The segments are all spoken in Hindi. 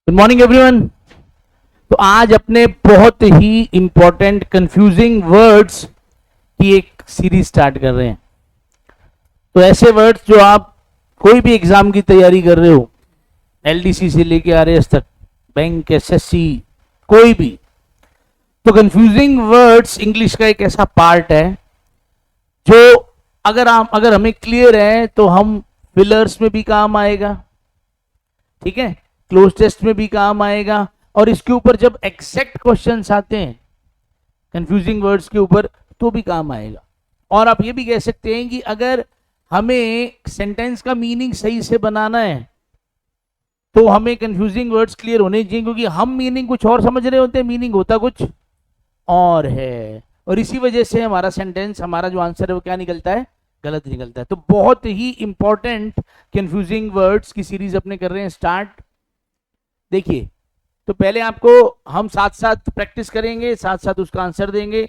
Good morning everyone. तो आज अपने बहुत ही इंपॉर्टेंट कंफ्यूजिंग वर्ड्स की एक सीरीज स्टार्ट कर रहे हैं। तो ऐसे वर्ड्स जो आप कोई भी एग्जाम की तैयारी कर रहे हो, एलडीसी से लेके आरएएस तक, बैंक, एसएससी, कोई भी, तो कंफ्यूजिंग वर्ड्स इंग्लिश का एक ऐसा पार्ट है जो अगर हमें क्लियर है तो हम फिलर्स में भी काम आएगा, ठीक है, क्लोज टेस्ट में भी काम आएगा, और इसके ऊपर जब एग्जैक्ट क्वेश्चंस आते हैं कंफ्यूजिंग वर्ड्स के ऊपर तो भी काम आएगा। और आप ये भी कह सकते हैं कि अगर हमें सेंटेंस का मीनिंग सही से बनाना है तो हमें कंफ्यूजिंग वर्ड्स क्लियर होने चाहिए, क्योंकि हम मीनिंग कुछ और समझ रहे होते हैं, मीनिंग होता कुछ और है, और इसी वजह से हमारा सेंटेंस, हमारा जो आंसर है वो क्या निकलता है, गलत निकलता है। तो बहुत ही इंपॉर्टेंट कंफ्यूजिंग वर्ड्स की सीरीज अपने कर रहे हैं स्टार्ट। देखिए, तो पहले आपको हम साथ साथ प्रैक्टिस करेंगे, साथ साथ उसका आंसर देंगे।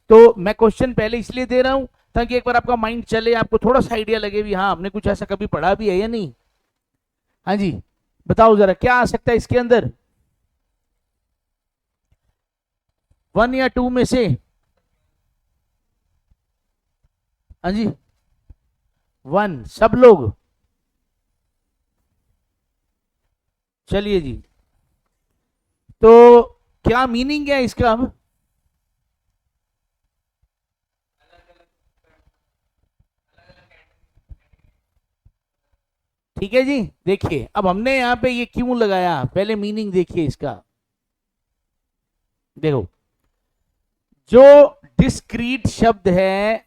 तो मैं क्वेश्चन पहले इसलिए दे रहा हूं ताकि एक बार आपका माइंड चले, आपको थोड़ा सा आइडिया लगे भी हाँ हमने कुछ ऐसा कभी पढ़ा भी है या नहीं। हाँ जी, बताओ जरा क्या आ सकता है इसके अंदर, 1 या 2 में से। हाँ जी, 1 सब लोग, चलिए जी। तो क्या मीनिंग है इसका अब, ठीक है जी। देखिए अब हमने यहां पे ये क्यों लगाया, पहले मीनिंग देखिए इसका। देखो, जो डिस्क्रीट शब्द है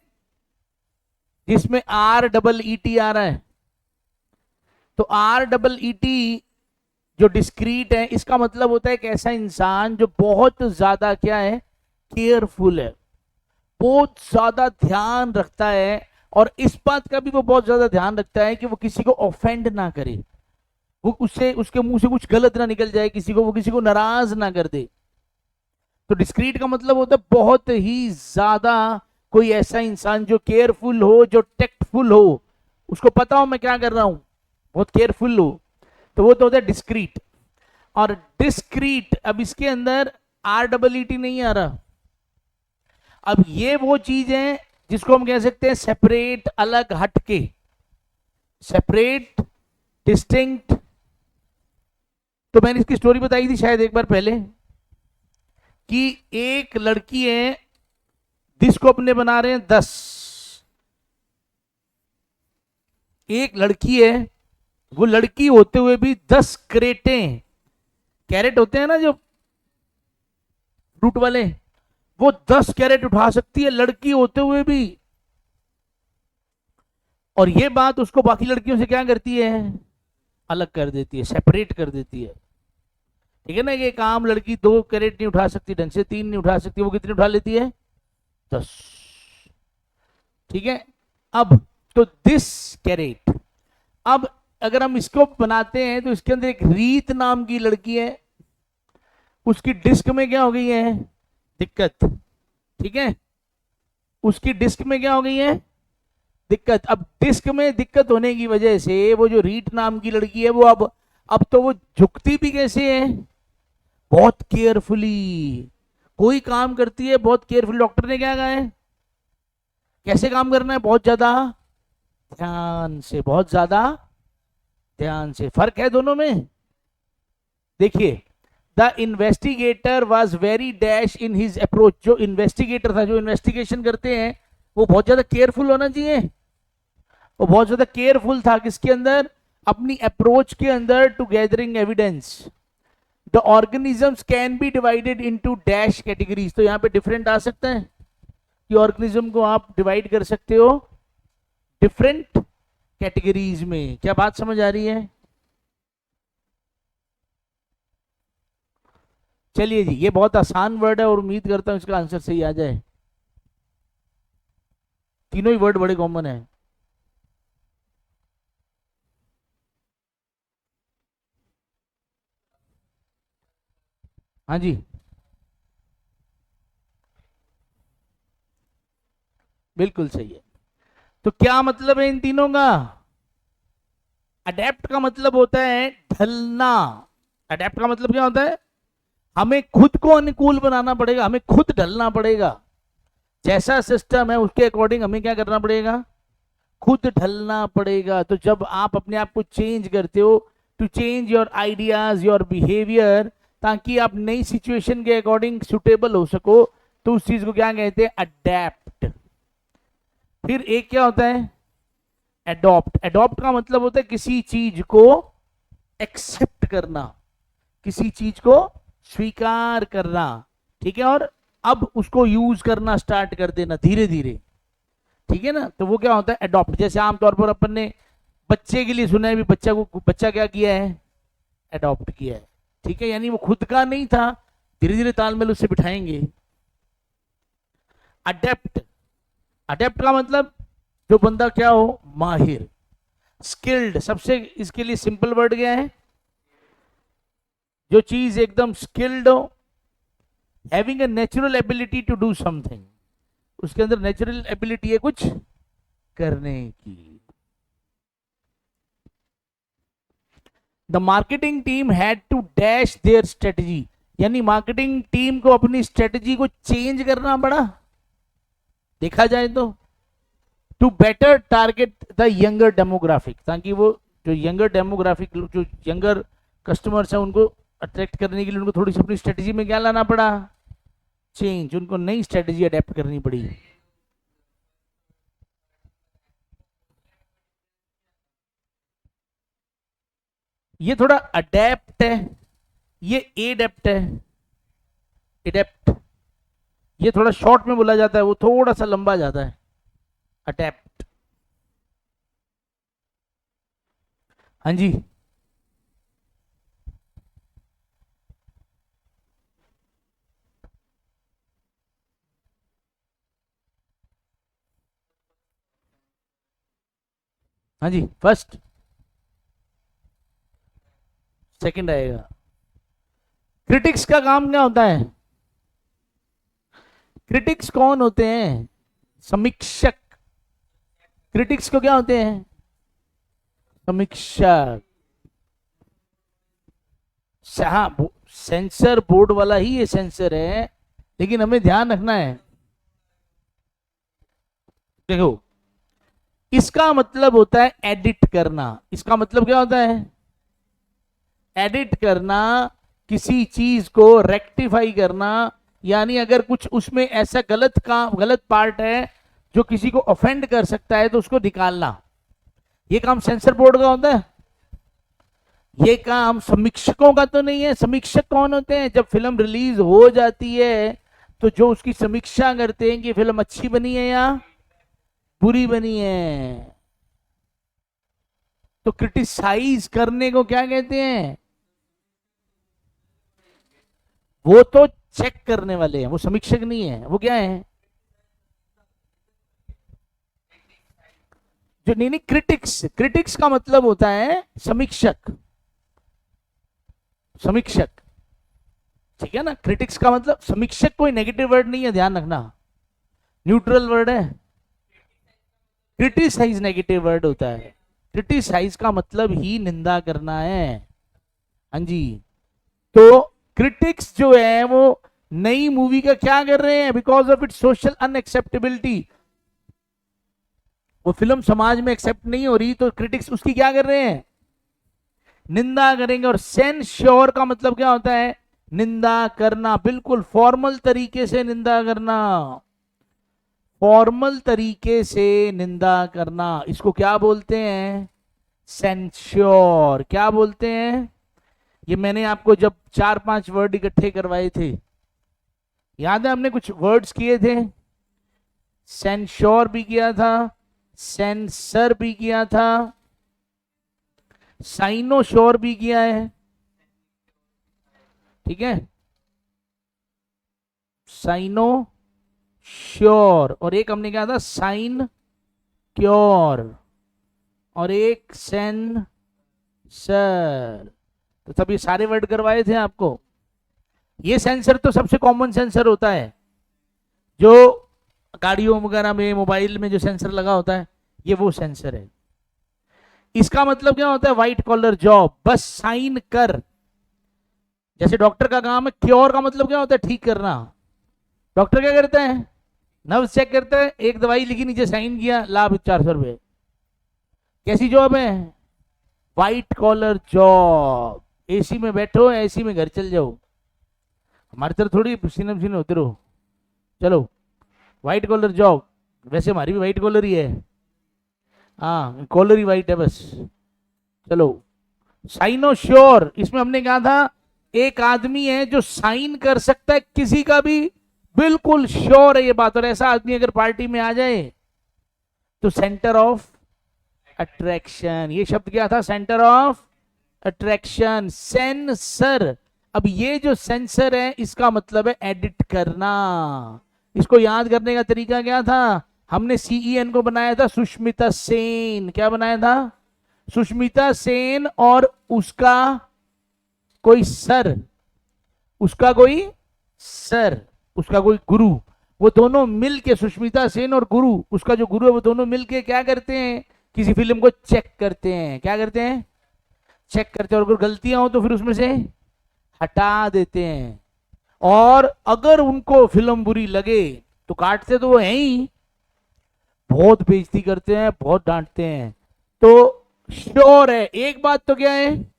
जिसमें आर डबल ई टी आ रहा है, तो आर डबल ई टी जो डिस्क्रीट है, इसका मतलब होता है एक ऐसा इंसान जो बहुत ज्यादा क्या है, केयरफुल है, बहुत ज्यादा ध्यान रखता है, और इस बात का भी वो बहुत ज्यादा ध्यान रखता है कि वो किसी को ऑफेंड ना करे, वो उससे उसके मुंह से कुछ गलत ना निकल जाए, किसी को वो किसी को नाराज ना कर दे। तो डिस्क्रीट का मतलब होता है बहुत ही ज्यादा कोई ऐसा इंसान जो केयरफुल हो, जो टेक्टफुल हो, उसको पता हो मैं क्या कर रहा हूं, बहुत केयरफुल हो, तो वो तो होता है डिस्क्रीट। और डिस्क्रीट, अब इसके अंदर आर डबल ई टी नहीं आ रहा। अब ये वो चीज है जिसको हम कह सकते हैं सेपरेट, अलग, हटके, सेपरेट, डिस्टिंक्ट। तो मैंने इसकी स्टोरी बताई थी शायद एक बार पहले कि एक लड़की है जिसको अपने बना रहे हैं 10, एक लड़की है, वो लड़की होते हुए भी 10 क्रेटें, कैरेट होते हैं ना जो फ्रूट वाले, वो 10 कैरेट उठा सकती है लड़की होते हुए भी। और ये बात उसको बाकी लड़कियों से क्या करती है, अलग कर देती है, सेपरेट कर देती है। ठीक है ना, ये काम लड़की 2 कैरेट नहीं उठा सकती ढंग से, 3 नहीं उठा सकती, वो कितनी उठा लेती है, 10। ठीक है, अब तो दिस कैरेट, अब अगर हम इसको बनाते हैं तो इसके अंदर एक रीत नाम की लड़की है, उसकी डिस्क में क्या हो गई है, दिक्कत। ठीक है, उसकी डिस्क में क्या हो गई है, दिक्कत। अब डिस्क में दिक्कत होने की वजह से वो जो रीट नाम की लड़की है वो अब तो वो झुकती भी कैसे है, बहुत केयरफुली, कोई काम करती है बहुत केयरफुल। डॉक्टर ने क्या कहा है, कैसे काम करना है, बहुत ज्यादा ध्यान से, बहुत ज्यादा ध्यान से। फर्क है दोनों में। देखिए, the investigator was very dash in his approach, जो इन्वेस्टिगेटर था, जो इन्वेस्टिगेशन करते हैं, वो बहुत ज्यादा केयरफुल होना चाहिए, वो बहुत ज्यादा केयरफुल था किसके अंदर, अपनी अप्रोच के अंदर, to gathering evidence. The organisms can be divided into dash categories, तो यहां पे डिफरेंट आ सकता है कि ऑर्गेनिज्म को आप डिवाइड कर सकते हो डिफरेंट कैटेगरीज में। क्या बात समझ आ रही है, चलिए जी। ये बहुत आसान वर्ड है और उम्मीद करता हूं इसका आंसर सही आ जाए। तीनों ही वर्ड बड़े कॉमन है। हाँ जी, बिल्कुल सही है। तो क्या मतलब है इन तीनों का, अडेप्ट का मतलब होता है ढलना, अडेप्ट का मतलब क्या होता है, हमें खुद को अनुकूल बनाना पड़ेगा, हमें खुद ढलना पड़ेगा, जैसा सिस्टम है उसके अकॉर्डिंग हमें क्या करना पड़ेगा, खुद ढलना पड़ेगा। तो जब आप अपने आप को चेंज करते हो, to change your ideas your behaviour, ताकि आप नई सिचुएशन के अकॉर्डिंग सुटेबल हो सको, तो उस चीज को क्या कहते हैं, अडेप्ट। फिर एक क्या होता है, एडॉप्ट। एडॉप्ट का मतलब होता है किसी चीज को एक्सेप्ट करना, किसी चीज को स्वीकार करना, ठीक है, और अब उसको यूज करना स्टार्ट कर देना धीरे धीरे, ठीक है ना। तो वो क्या होता है, एडॉप्ट। जैसे आमतौर पर अपन ने बच्चे के लिए सुना है भी, बच्चा क्या किया है, एडॉप्ट किया है, ठीक है, यानी वो खुद का नहीं था, धीरे धीरे तालमेल उससे बिठाएंगे। अडेप्ट। अडेप्ट का मतलब जो बंदा क्या हो, माहिर, स्किल्ड। सबसे इसके लिए सिंपल वर्ड क्या है, जो चीज एकदम स्किल्ड हो, having a natural ability to do something, उसके अंदर नेचुरल एबिलिटी है कुछ करने की। The marketing team had to dash their strategy, यानी मार्केटिंग टीम को अपनी स्ट्रेटजी को चेंज करना पड़ा, देखा जाए to better target the younger demographic, ताकि वो जो यंगर डेमोग्राफिक, जो यंगर कस्टमर्स है, उनको अट्रैक्ट करने के लिए उनको थोड़ी सी अपनी स्ट्रेटजी में क्या लाना पड़ा, चेंज, उनको नई स्ट्रेटजी अडेप्ट करनी पड़ी। ये थोड़ा अडेप्ट है, ये एडेप्ट है, एडेप्ट, ये थोड़ा शॉर्ट में बोला जाता है, वो थोड़ा सा लंबा जाता है, अडेप्ट। हाँ जी, हाँ जी, फर्स्ट सेकंड आएगा। क्रिटिक्स का काम क्या होता है, क्रिटिक्स कौन होते हैं, समीक्षक। क्रिटिक्स को क्या होते हैं, समीक्षक। हाँ, सेंसर बोर्ड वाला ही ये सेंसर है, लेकिन हमें ध्यान रखना है, देखो इसका मतलब होता है एडिट करना। इसका मतलब क्या होता है, एडिट करना, किसी चीज को रेक्टिफाई करना, यानी अगर कुछ उसमें ऐसा गलत काम, गलत पार्ट है जो किसी को ऑफेंड कर सकता है, तो उसको निकालना, ये काम सेंसर बोर्ड का होता है। ये काम समीक्षकों का तो नहीं है। समीक्षक कौन होते हैं, जब फिल्म रिलीज हो जाती है तो जो उसकी समीक्षा करते हैं कि फिल्म अच्छी बनी है या बुरी बनी है, तो क्रिटिसाइज करने को क्या कहते हैं, वो तो चेक करने वाले हैं, वो समीक्षक नहीं है, वो क्या है, जो नहीं, क्रिटिक्स। क्रिटिक्स का मतलब होता है समीक्षक, समीक्षक, ठीक है ना। क्रिटिक्स का मतलब समीक्षक कोई नेगेटिव वर्ड नहीं है, ध्यान रखना, न्यूट्रल वर्ड है। क्रिटिसाइज नेगेटिव वर्ड होता है, क्रिटिसाइज का मतलब ही निंदा करना है, हाँ जी। तो क्रिटिक्स जो है वो नई मूवी का क्या कर रहे हैं, बिकॉज ऑफ इट्स सोशल अनएक्सेप्टेबिलिटी, वो फिल्म समाज में एक्सेप्ट नहीं हो रही, तो क्रिटिक्स उसकी क्या कर रहे हैं, निंदा करेंगे। और सेंश्योर का मतलब क्या होता है, निंदा करना, बिल्कुल फॉर्मल तरीके से निंदा करना, फॉर्मल तरीके से निंदा करना, इसको क्या बोलते हैं, सेंश्योर। क्या बोलते हैं, ये मैंने आपको जब 4-5 वर्ड इकट्ठे करवाए थे, याद है, हमने कुछ वर्ड्स किए थे, सेंश्योर भी किया था, सेंसर भी किया था, साइनोश्योर भी किया है, ठीक है, साइनो श्योर, और एक हमने क्या था, साइन क्योर, और एक सेंसर। तो तब ये सारे वर्ड करवाए थे आपको। ये सेंसर तो सबसे कॉमन सेंसर होता है, जो गाड़ियों वगैरह में, मोबाइल में जो सेंसर लगा होता है, ये वो सेंसर है। इसका मतलब क्या होता है, व्हाइट कॉलर जॉब, बस साइन कर, जैसे डॉक्टर का काम है, क्योर का मतलब क्या होता है? ठीक करना। डॉक्टर क्या करते हैं? नर्व्स चेक करते हैं, एक दवाई लिखी, नीचे साइन किया, लाभ 400 रुपए। कैसी जॉब है? White collar job. एसी में बैठो, एसी में घर चल जाओ। हमारी तरह थोड़ी पसीने पसीने होते रहो। चलो, व्हाइट कॉलर जॉब। वैसे हमारी भी व्हाइट कॉलर ही है। हाँ, कॉलर ही व्हाइट है बस। चलो, साइनो श्योर, इसमें हमने कहा था एक आदमी है जो साइन कर सकता है किसी का भी, बिल्कुल श्योर है ये बात। और ऐसा आदमी अगर पार्टी में आ जाए तो सेंटर ऑफ अट्रैक्शन। ये शब्द क्या था? Centre of attraction. सेंसर। अब ये जो सेंसर है इसका मतलब है एडिट करना। इसको याद करने का तरीका क्या था? हमने सीईएन को बनाया था सुष्मिता सेन। क्या बनाया था? सुष्मिता सेन और उसका कोई सर, उसका कोई सर, उसका कोई गुरु, वो दोनों मिलके, सुष्मिता सेन और गुरु, उसका जो गुरु है, वो दोनों मिलके क्या करते हैं? किसी फिल्म को चेक करते हैं। क्या करते हैं? चेक करते हैं। और अगर गलतियां हो तो फिर उसमें से हटा देते हैं। और अगर उनको फिल्म बुरी लगे तो काटते तो वो है ही, बहुत बेइज्जती करते हैं, बहुत डांटते हैं। तो श्योर है, एक बात तो क्या है?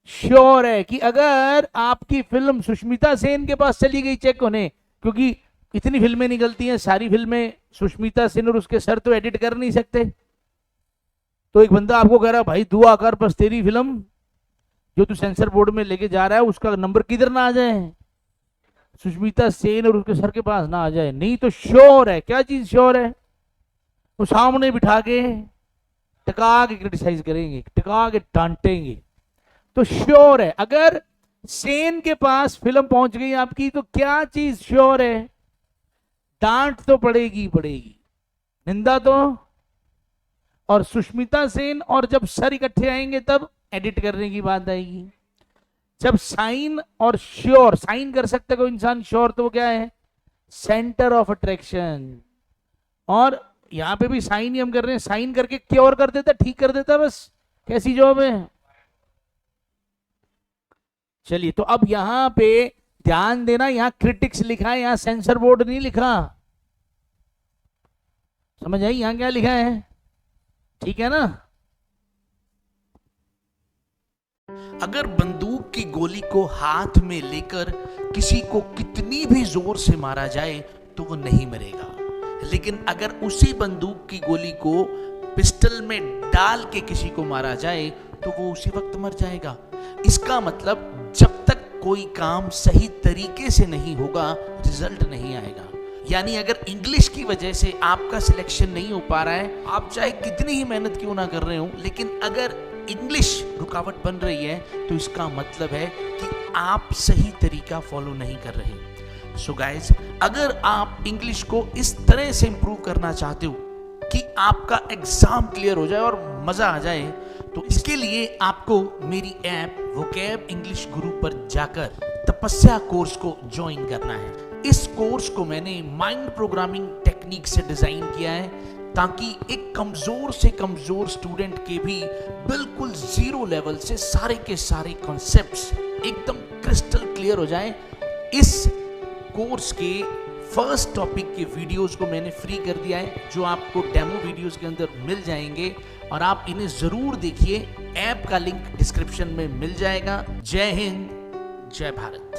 श्योर है कि अगर आपकी फिल्म सुष्मिता सेन के पास चली गई चेक होने, क्योंकि इतनी फिल्में निकलती हैं, सारी फिल्में सुष्मिता सेन और उसके सर तो एडिट कर नहीं सकते। तो एक बंदा आपको कह रहा है भाई दुआ कर बस तेरी फिल्म जो तू सेंसर बोर्ड में लेके जा रहा है उसका नंबर किधर ना आ जाए, सुष्मिता सेन और उसके सर के पास ना आ जाए। नहीं तो श्योर है, क्या चीज श्योर है? वो सामने बिठा के टका के क्रिटिसाइज करेंगे, टका के डांटेंगे। तो श्योर है, अगर सेन के पास फिल्म पहुंच गई आपकी तो क्या चीज श्योर है? डांट तो पड़ेगी पड़ेगी, निंदा तो। और सुष्मिता सेन और जब सर इकट्ठे आएंगे तब एडिट करने की बात आएगी। जब साइन और श्योर, साइन कर सकता है कोई इंसान, श्योर तो वो क्या है? Centre of attraction. और यहां पे भी साइन ही हम कर रहे हैं, साइन करके क्योर कर देता, ठीक कर देता बस। कैसी जॉब है? चलिए, तो अब यहां पे ध्यान देना, यहां क्रिटिक्स लिखा है, यहां सेंसर बोर्ड नहीं लिखा। समझ आई यहां क्या लिखा है? ठीक है ना? अगर बंदूक की गोली को हाथ में लेकर किसी को कितनी भी जोर से मारा जाए तो वो नहीं मरेगा, लेकिन अगर उसी बंदूक की गोली को पिस्टल में डाल के किसी को मारा जाए तो वो उसी वक्त मर जाएगा। इसका मतलब जब तक कोई काम सही तरीके से नहीं होगा रिजल्ट नहीं आएगा। यानी अगर इंग्लिश की वजह से आपका सिलेक्शन नहीं हो पा रहा है, आप चाहे कितनी ही मेहनत क्यों ना कर रहे हो, लेकिन अगर इंग्लिश रुकावट बन रही है तो इसका मतलब है कि आप सही तरीका फॉलो नहीं कर रहे। सो गाइस, अगर आप इंग्लिश को इस तरह से इंप्रूव करना चाहते हो कि आपका एग्जाम क्लियर हो जाए और मजा आ जाए, तो इसके लिए आपको मेरी ऐप वोकैब इंग्लिश गुरु पर जाकर तपस्या कोर्स को ज्वाइन करना है। इस कोर्स को मैंने माइंड प्रोग्रामिंग टेक्निक से डिजाइन किया है ताकि एक कमजोर से कमजोर स्टूडेंट के भी बिल्कुल जीरो लेवल से सारे के सारे कॉन्सेप्ट्स एकदम क्रिस्टल क्लियर हो जाए। इस कोर्स के फर्स्ट टॉपिक के वीडियोस को मैंने फ्री कर दिया है, जो आपको डेमो वीडियोस के अंदर मिल जाएंगे और आप इन्हें जरूर देखिए। ऐप का लिंक डिस्क्रिप्शन में मिल जाएगा। जय हिंद, जय भारत।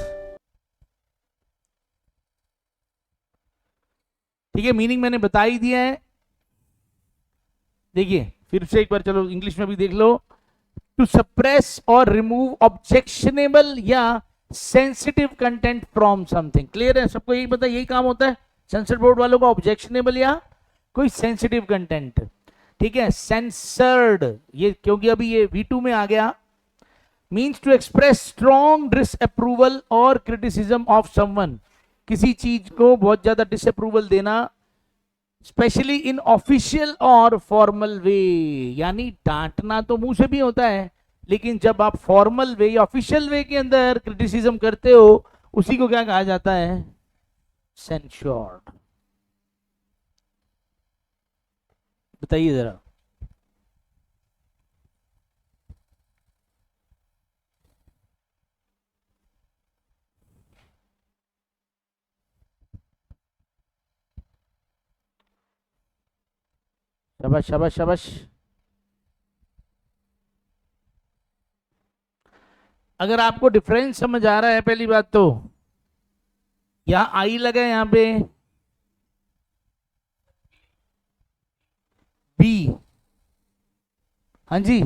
ठीक है, मीनिंग मैंने बता ही दिया है। देखिए फिर से एक बार, चलो इंग्लिश में भी देख लो। टू सप्रेस और रिमूव ऑब्जेक्शनेबल या sensitive content from something. Clear है सबको? यही पता, यही काम होता है सेंसर बोर्ड वालों का, ऑब्जेक्शनेबल या कोई सेंसिटिव कंटेंट। ठीक है, सेंसर्ड, ये क्योंकि अभी ये V2 में आ गया। Means to express strong disapproval और क्रिटिसिज्म ऑफ समवन, किसी चीज को बहुत ज्यादा डिसअप्रूवल देना, स्पेशली इन ऑफिशियल और फॉर्मल वे। यानी डांटना तो मुंह से भी होता है, लेकिन जब आप फॉर्मल वे या ऑफिशियल वे के अंदर क्रिटिसिज्म करते हो, उसी को क्या कहा जाता है? सेंश्योर्ड। बताइए जरा। शाबाश शाबाश शाबाश। अगर आपको डिफरेंस समझ आ रहा है, पहली बात तो यहां आई लगा है, यहां पे बी। हाँ जी,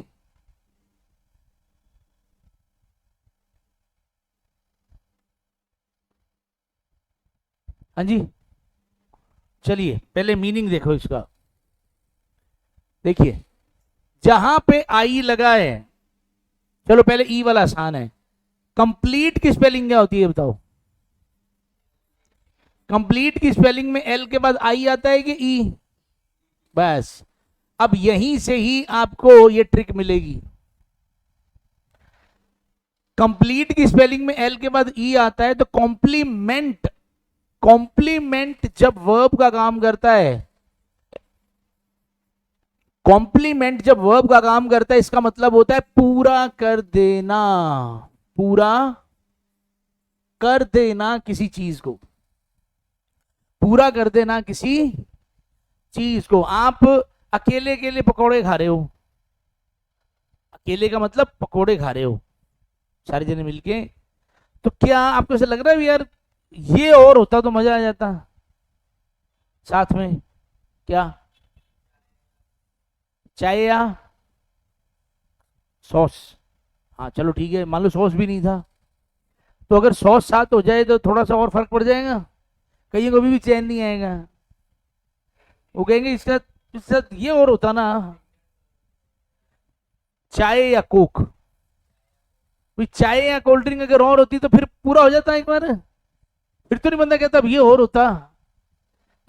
हाँ जी। चलिए पहले मीनिंग देखो इसका। देखिए जहां पे आई लगा है, चलो पहले ई वाला आसान है। कंप्लीट की स्पेलिंग क्या होती है बताओ? कंप्लीट की स्पेलिंग में एल के बाद आई आता है कि ई? बस, अब यहीं से ही आपको ये ट्रिक मिलेगी। कंप्लीट की स्पेलिंग में एल के बाद ई आता है तो कॉम्प्लीमेंट, कॉम्प्लीमेंट जब वर्ब का काम करता है, कॉम्प्लीमेंट जब वर्ब का काम करता है, इसका मतलब होता है पूरा कर देना, पूरा कर देना किसी चीज को, पूरा कर देना किसी चीज को। आप अकेले अकेले पकौड़े खा रहे हो, अकेले का मतलब पकौड़े खा रहे हो सारे जने मिलके, तो क्या आपको ऐसा लग रहा है भी यार ये और होता तो मजा आ जाता साथ में? क्या चाय या सॉस? हाँ चलो ठीक है, मान लो सॉस भी नहीं था, तो अगर सॉस साथ हो जाए तो थोड़ा सा और फर्क पड़ जाएगा, कहीं को भी चैन नहीं आएगा। वो कहेंगे इसके साथ ये और होता ना, चाय या कोक। भाई चाय या कोल्ड ड्रिंक अगर और होती तो फिर पूरा हो जाता एक बार, फिर तो नहीं बंदा कहता अब ये और होता।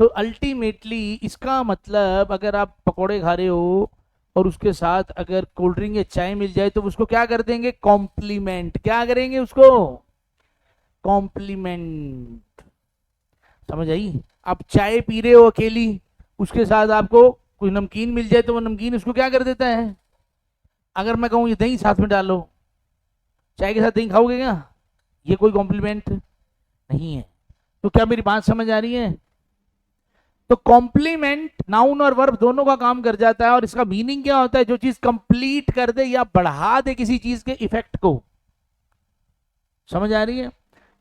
तो अल्टीमेटली इसका मतलब अगर आप पकोड़े खा रहे हो और उसके साथ अगर कोल्ड ड्रिंक या चाय मिल जाए तो उसको क्या कर देंगे? कॉम्प्लीमेंट। क्या करेंगे उसको? कॉम्प्लीमेंट। समझ आई? आप चाय पी रहे हो अकेली, उसके साथ आपको कोई नमकीन मिल जाए तो वो नमकीन उसको क्या कर देता है? अगर मैं कहूं ये दही साथ में डालो, चाय के साथ दही खाओगे क्या? ये कोई कॉम्प्लीमेंट नहीं है। तो क्या मेरी बात समझ आ रही है? तो कॉम्प्लीमेंट नाउन और वर्ब दोनों का काम कर जाता है, और इसका मीनिंग क्या होता है? जो चीज कंप्लीट कर दे या बढ़ा दे किसी चीज के इफेक्ट को। समझ आ रही है?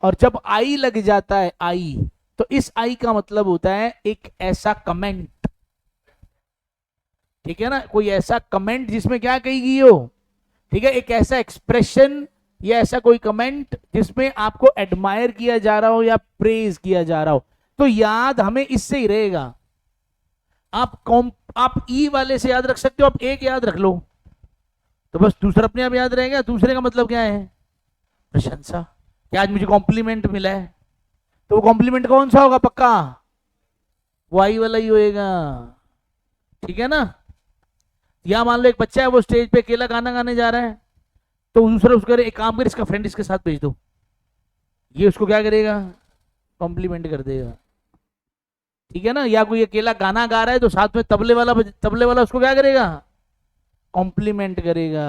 और जब आई लग जाता है, आई, तो इस आई का मतलब होता है एक ऐसा कमेंट, ठीक है ना, कोई ऐसा कमेंट जिसमें क्या कही गई हो, ठीक है, एक ऐसा एक्सप्रेशन या ऐसा कोई कमेंट जिसमें आपको एडमायर किया जा रहा हो या प्रेज किया जा रहा हो। तो याद हमें इससे ही रहेगा। आप ई वाले से याद रख सकते हो, आप एक याद रख लो तो बस दूसरा अपने आप याद रहेगा। दूसरे का मतलब क्या है? प्रशंसा। कि आज मुझे कॉम्प्लीमेंट मिला है, तो वो कॉम्प्लीमेंट कौन सा होगा? पक्का वो आई वाला ही होएगा, ठीक है ना। या मान लो एक बच्चा है, वो स्टेज पे अकेला गाना गाने जा रहा है, तो दूसरा उसको एक काम कर, इसका फ्रेंड इसके साथ भेज दो, ये उसको क्या करेगा? कॉम्प्लीमेंट कर देगा, ठीक है ना। या कोई अकेला गाना गा रहा है तो साथ में तबले वाला उसको क्या करेगा? कॉम्प्लीमेंट करेगा।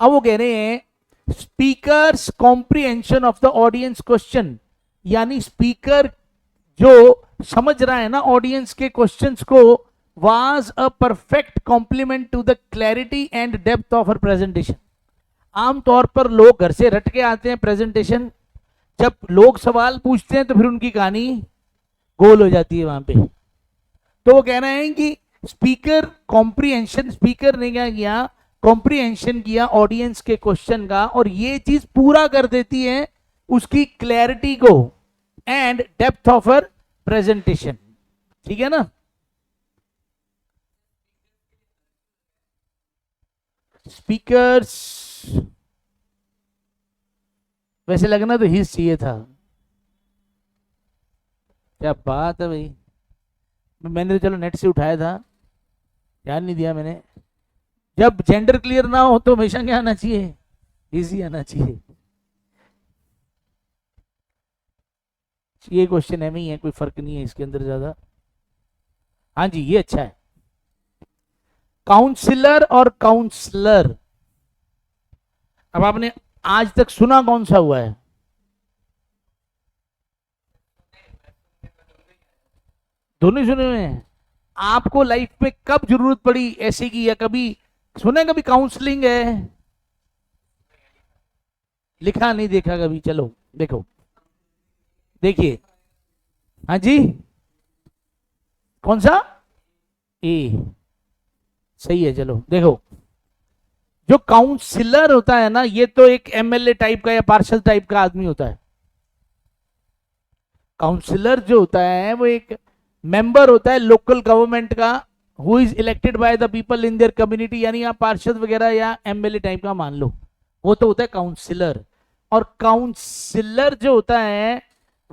अब वो कह रहे हैं speakers comprehension of the audience question, यानी स्पीकर जो समझ रहा है ना ऑडियंस के क्वेश्चंस को, was a perfect compliment to the clarity and depth of her presentation। आमतौर पर लोग घर से रट के आते हैं प्रेजेंटेशन, जब लोग सवाल पूछते हैं तो फिर उनकी कहानी गोल हो जाती है वहां पे। तो वो कह रहे हैं कि स्पीकर कॉम्प्रिहेंशन, स्पीकर ने क्या किया? कॉम्प्रिहेंशन किया ऑडियंस के क्वेश्चन का, और ये चीज पूरा कर देती है उसकी क्लैरिटी को and depth of her presentation, ठीक है ना। स्पीकर्स वैसे लगना तो हिस्स चाहिए था। क्या बात है भाई, मैंने तो चलो नेट से उठाया था, ध्यान नहीं दिया मैंने। जब जेंडर क्लियर ना हो तो हमेशा क्या आना चाहिए? इजी आना चाहिए। ये क्वेश्चन एम ही है, कोई फर्क नहीं है इसके अंदर ज्यादा। हाँ जी ये अच्छा है। काउंसलर और काउंसलर, अब आपने आज तक सुना कौन सा हुआ है? दोनों ही सुने हुए हैं। आपको लाइफ में कब जरूरत पड़ी ऐसे की, या कभी सुने कभी काउंसलिंग है? लिखा नहीं देखा कभी? चलो देखो, देखिए, हाँ जी, कौन सा? ए, सही है। चलो देखो, जो काउंसिलर होता है ना, ये तो एक एमएलए टाइप का या पार्षद टाइप का आदमी होता है। काउंसिलर जो होता है वो एक मेंबर होता है लोकल गवर्नमेंट का, who is elected by the people in their community, यानी आप पार्षद वगैरह या एमएलए टाइप का मान लो, वो तो होता है काउंसिलर। और काउंसिलर जो होता है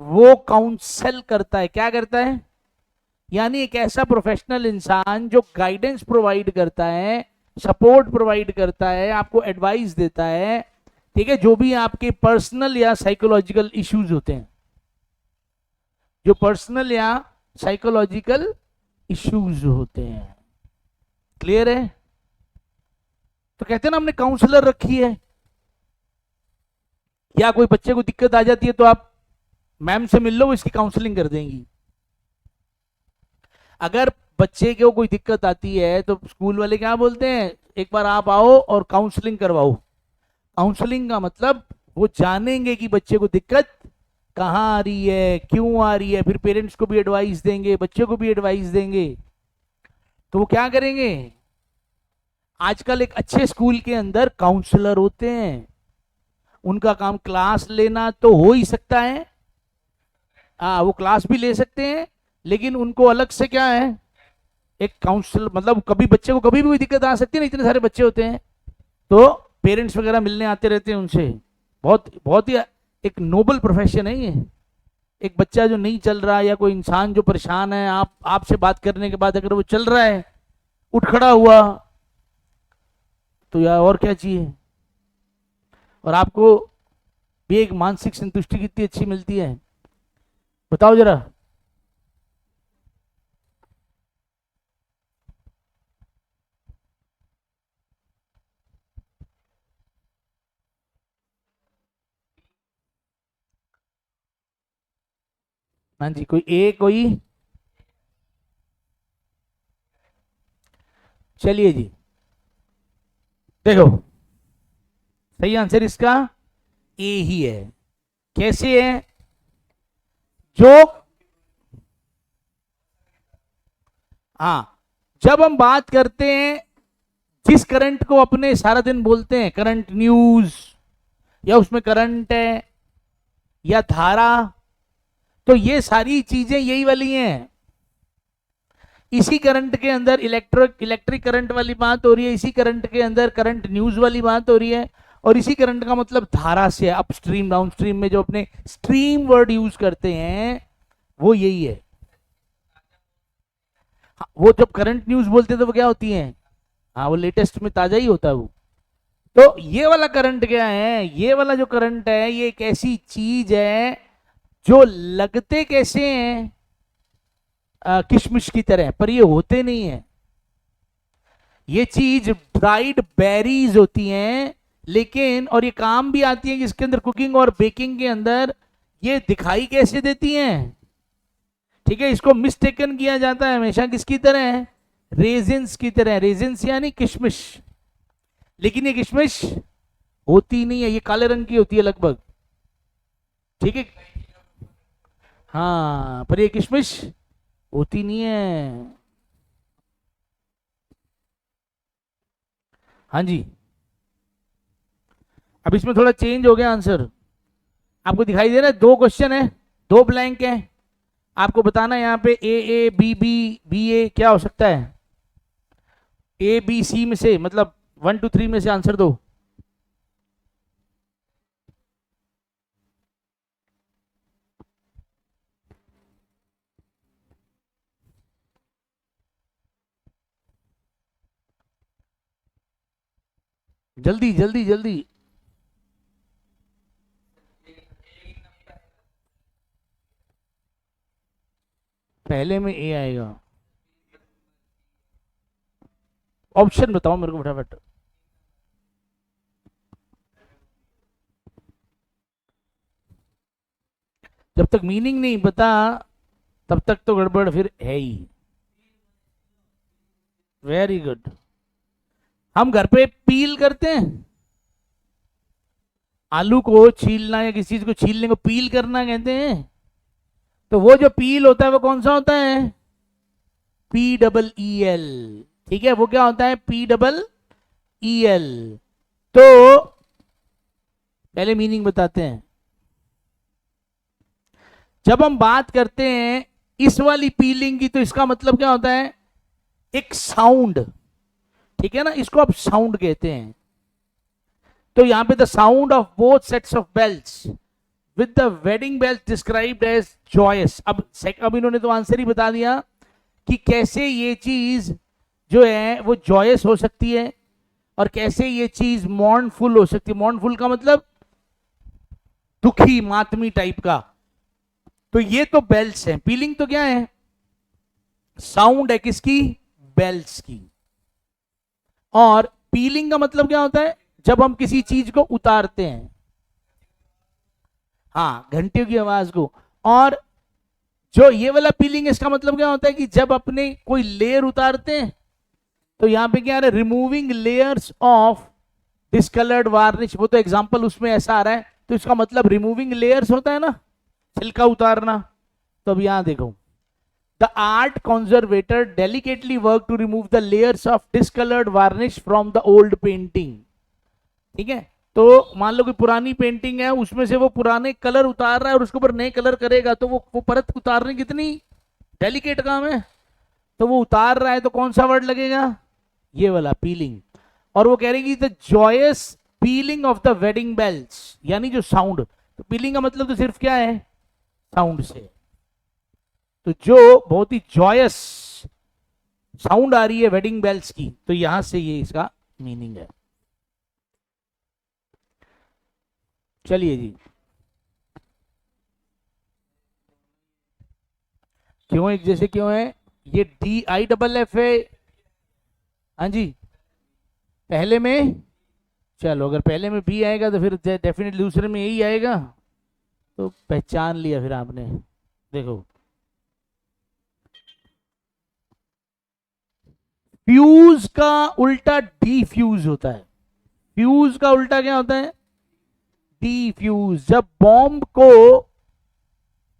वो काउंसल करता है। क्या करता है? यानी एक ऐसा प्रोफेशनल इंसान जो गाइडेंस प्रोवाइड करता है, सपोर्ट प्रोवाइड करता है, आपको एडवाइस देता है, ठीक है, जो भी आपके पर्सनल या साइकोलॉजिकल इश्यूज होते हैं, जो पर्सनल या साइकोलॉजिकल इश्यूज होते हैं। क्लियर है? तो कहते हैं ना, हमने काउंसलर रखी है, या कोई बच्चे को दिक्कत आ जाती है तो आप मैम से मिल लो, वो इसकी काउंसलिंग कर देंगी। अगर बच्चे को कोई दिक्कत आती है तो स्कूल वाले क्या बोलते हैं, एक बार आप आओ और काउंसलिंग करवाओ। काउंसलिंग का मतलब वो जानेंगे कि बच्चे को दिक्कत कहाँ आ रही है, क्यों आ रही है, फिर पेरेंट्स को भी एडवाइस देंगे, बच्चे को भी एडवाइस देंगे। तो वो क्या करेंगे, आजकल एक अच्छे स्कूल के अंदर काउंसलर होते हैं, उनका काम क्लास लेना तो हो ही सकता है, हाँ वो क्लास भी ले सकते हैं, लेकिन उनको अलग से क्या है, एक काउंसिल, मतलब कभी बच्चे को कभी भी कोई दिक्कत आ सकती है ना, इतने सारे बच्चे होते हैं, तो पेरेंट्स वगैरह मिलने आते रहते हैं उनसे। बहुत बहुत ही एक नोबल प्रोफेशन है ये। एक बच्चा जो नहीं चल रहा, या कोई इंसान जो परेशान है, आप आपसे बात करने के बाद अगर वो चल रहा है, उठ खड़ा हुआ, तो यार और क्या चाहिए। और आपको भी एक मानसिक संतुष्टि कितनी अच्छी मिलती है, बताओ जरा। हाँ जी, कोई ए, कोई? चलिए जी, देखो, सही आंसर इसका ए ही है। कैसे है? जो, हाँ, जब हम बात करते हैं, जिस करंट को अपने सारा दिन बोलते हैं करंट न्यूज, या उसमें करंट है या धारा, तो ये सारी चीजें यही वाली हैं। इसी करंट के अंदर इलेक्ट्रिक करंट वाली बात हो रही है, इसी करंट के अंदर करंट न्यूज वाली बात हो रही है, और इसी करंट का मतलब धारा से है, अपस्ट्रीम डाउनस्ट्रीम में जो अपने स्ट्रीम वर्ड यूज करते हैं वो यही है। हाँ, वो जब करंट न्यूज बोलते हैं तो वो क्या होती है, हाँ वो लेटेस्ट में ताजा ही होता है वो। तो ये वाला करंट क्या है, ये वाला जो करंट है ये एक ऐसी चीज है जो लगते कैसे हैं, किशमिश की तरह, पर ये होते नहीं है। ये चीज ड्राइड बेरीज होती हैं, लेकिन और ये काम भी आती है कि इसके अंदर कुकिंग और बेकिंग के अंदर ये दिखाई कैसे देती हैं, ठीक है। इसको मिस्टेकन किया जाता है हमेशा किसकी तरह, रेजिन्स की तरह, रेजिन्स यानी किशमिश, लेकिन ये किशमिश होती नहीं है, ये काले रंग की होती है लगभग, ठीक है। हाँ, पर ये किशमिश होती नहीं है। हाँ जी, अब इसमें थोड़ा चेंज हो गया आंसर। आपको दिखाई दे रहा है, दो क्वेश्चन है, दो ब्लैंक है, आपको बताना है यहाँ पे ए बी बी बी ए क्या हो सकता है। ए बी सी में से, मतलब 1 2 3 में से आंसर दो। जल्दी जल्दी जल्दी। पहले में ए आएगा। ऑप्शन बताओ मेरे को फटाफट। जब तक मीनिंग नहीं पता तब तक तो गड़बड़ फिर है ही। Very good. हम घर पे पील करते हैं, आलू को छीलना या किसी चीज को छीलने को पील करना कहते हैं। तो वो जो पील होता है वो कौन सा होता है? PEEL। ठीक है, वो क्या होता है? PEEL। तो पहले मीनिंग बताते हैं। जब हम बात करते हैं इस वाली पीलिंग की, तो इसका मतलब क्या होता है? एक साउंड। ठीक है ना, इसको आप साउंड कहते हैं। तो यहां पे the sound of both sets of bells with the wedding bells described as joyous. अब इन्होंने तो आंसर ही बता दिया कि कैसे ये चीज जो है वो जॉयस हो सकती है और कैसे ये चीज मॉर्नफुल हो सकती है। मॉर्नफुल का मतलब दुखी, मातमी टाइप का। तो ये तो बेल्स है। पीलिंग तो क्या है? साउंड है किसकी? बेल्स की। और पीलिंग का मतलब क्या होता है? जब हम किसी चीज को उतारते हैं, हाँ, घंटियों की आवाज को। और जो ये वाला पीलिंग, इसका मतलब क्या होता है कि जब अपने कोई लेयर उतारते हैं, तो यहां पे क्या आ रहा है? Removing layers of discoloured varnish. वो तो एग्जांपल उसमें ऐसा आ रहा है, तो इसका मतलब रिमूविंग लेयर्स होता है ना, छिलका उतारना। तो अब यहां देखो, the art conservator delicately work to remove the layers of discoloured varnish from the old painting. ठीक है, तो मान लो कि पुरानी पेंटिंग है, उसमें से वो पुराने कलर उतार रहा है और उसके ऊपर नए कलर करेगा, तो वो परत उतारने कितनी डेलिकेट काम है। तो वो उतार रहा है, तो कौन सा वर्ड लगेगा? ये वाला, पीलिंग। और वो कह रही the joyous peeling of the wedding bells, यानी जो साउंड। तो पीलिंग का मतलब तो सिर्फ क्या है? साउंड से। तो जो बहुत ही जॉयस साउंड आ रही है वेडिंग बेल्स की, तो यहां से ये इसका मीनिंग है। चलिए जी। क्यों एक जैसे क्यों है? ये DIFF है। हाँ जी, पहले में। चलो, अगर पहले में बी आएगा तो फिर डेफिनेटली दूसरे में यही आएगा। तो पहचान लिया फिर आपने। देखो, फ्यूज का उल्टा डिफ्यूज होता है। फ्यूज का उल्टा क्या होता है? डिफ्यूज। जब बॉम्ब को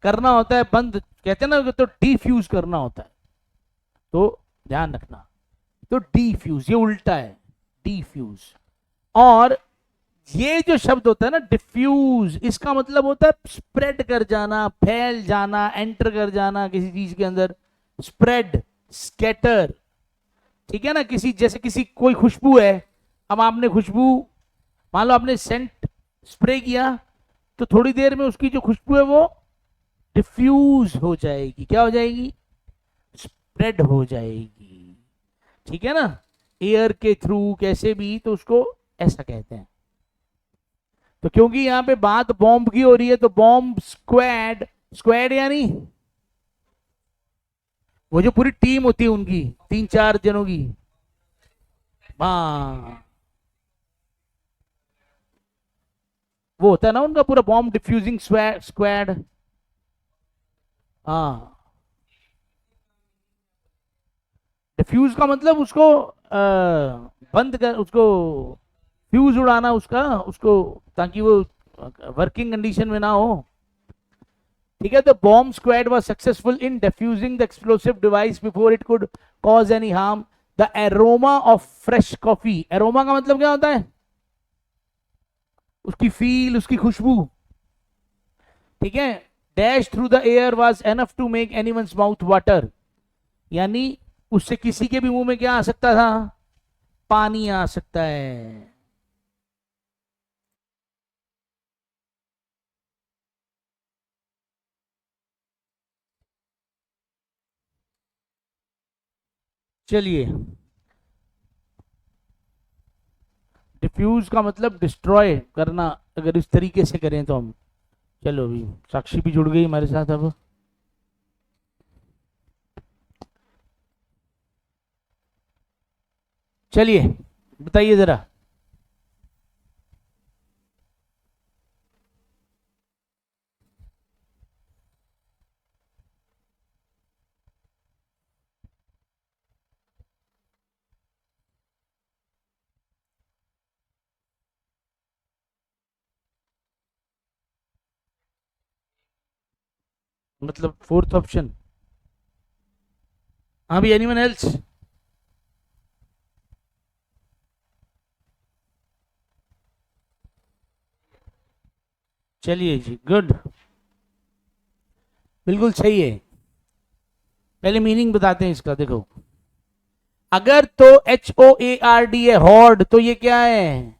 करना होता है बंद, कहते हैं ना, तो डिफ्यूज करना होता है। तो ध्यान रखना, तो डिफ्यूज ये उल्टा है, डिफ्यूज। और ये जो शब्द होता है ना, डिफ्यूज, इसका मतलब होता है स्प्रेड कर जाना, फैल जाना, एंटर कर जाना किसी चीज के अंदर। Spread, scatter. ठीक है ना, किसी जैसे किसी कोई खुशबू है, अब आपने खुशबू, मान लो आपने सेंट स्प्रे किया, तो थोड़ी देर में उसकी जो खुशबू है वो डिफ्यूज हो जाएगी। क्या हो जाएगी? स्प्रेड हो जाएगी। ठीक है ना, एयर के थ्रू कैसे भी, तो उसको ऐसा कहते हैं। तो क्योंकि यहां पे बात बॉम्ब की हो रही है, तो बॉम्ब स्क्वाड। स्क्वाड यानी वो जो पूरी टीम होती है उनकी, 3-4 जनों की। हाँ, वो होता है ना उनका पूरा बॉम्ब डिफ्यूजिंग स्क्वाड। हाँ, डिफ्यूज का मतलब उसको बंद कर, उसको फ्यूज उड़ाना उसका, उसको, ताकि वो वर्किंग कंडीशन में ना हो। ठीक है, तो bomb squad was successful in defusing the explosive device before it could cause any harm. The aroma of fresh coffee. Aroma का मतलब क्या होता है? उसकी फील, उसकी खुशबू। ठीक है, dash through the air was enough to make anyone's mouth water. यानी उससे किसी के भी मुंह में क्या आ सकता था? पानी आ सकता है। चलिए, डिफ्यूज का मतलब डिस्ट्रॉय करना, अगर इस तरीके से करें तो हम। चलो अभी साक्षी भी जुड़ गई हमारे साथ अब। चलिए, बताइए जरा। मतलब फोर्थ ऑप्शन। हाँ भी, एनीवन एल्स? चलिए जी, गुड, बिल्कुल सही है। पहले मीनिंग बताते हैं इसका। देखो, अगर तो HOARD है, हॉर्ड, तो ये क्या है?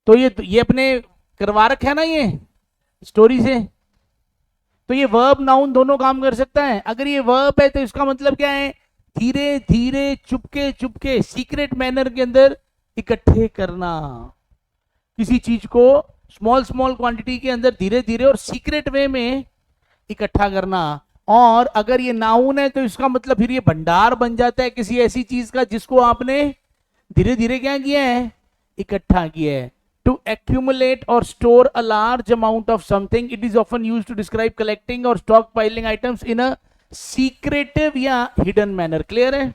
तो ये अपने करवा रखा है ना ये स्टोरी से। तो ये वर्ब नाउन दोनों काम कर सकता है। अगर ये वर्ब है तो इसका मतलब क्या है? धीरे धीरे, चुपके चुपके, सीक्रेट मैनर के अंदर इकट्ठे करना किसी चीज को, स्मॉल स्मॉल क्वांटिटी के अंदर धीरे धीरे और सीक्रेट वे में इकट्ठा करना। और अगर ये नाउन है तो इसका मतलब फिर ये भंडार बन जाता है किसी ऐसी चीज का जिसको आपने धीरे धीरे क्या किया है? इकट्ठा किया है। To accumulate or store a large amount of something, it is often used to describe collecting or stockpiling items in a secretive या hidden manner। क्लियर है?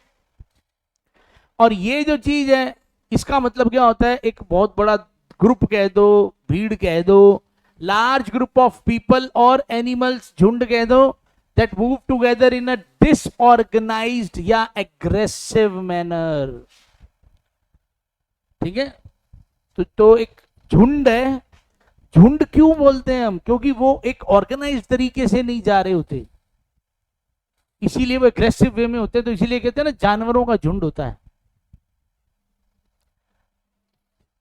और ये जो चीज है, इसका मतलब क्या होता है? एक बहुत बड़ा ग्रुप कह दो, भीड़ कह दो, लार्ज ग्रुप ऑफ पीपल और एनिमल्स, झुंड कह दो, that move together in a disorganized या aggressive manner। ठीक है? तो एक झुंड है। झुंड क्यों बोलते हैं हम? क्योंकि वो एक ऑर्गेनाइज तरीके से नहीं जा रहे होते, इसीलिए वो एग्रेसिव वे में होते हैं। तो इसीलिए कहते हैं ना, जानवरों का झुंड होता है।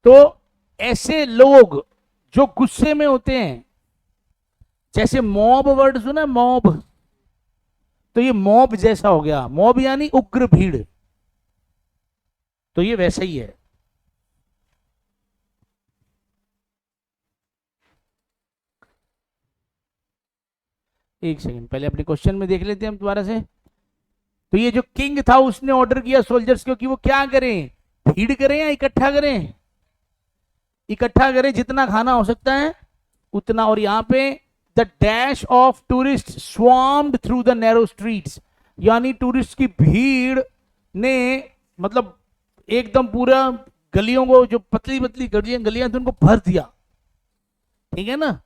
तो ऐसे लोग जो गुस्से में होते हैं, जैसे मॉब वर्ड सुना, मॉब, तो ये मॉब जैसा हो गया। मॉब यानी उग्र भीड़, तो ये वैसा ही है। एक सेकंड, पहले अपने क्वेश्चन में देख लेते हैं हम दोबारा से। तो ये जो किंग था उसने ऑर्डर किया सोल्जर्स को कि वो क्या करें? भीड़ करें या इकट्ठा करें? इकट्ठा करें, जितना खाना हो सकता है उतना। और यहां पे the dash of tourist swamped through the narrow streets, यानी टूरिस्ट की भीड़ ने मतलब एकदम पूरा गलियों को, जो पतली पतली गलियां गलियां थी, उनको भर दिया। ठीक है ना?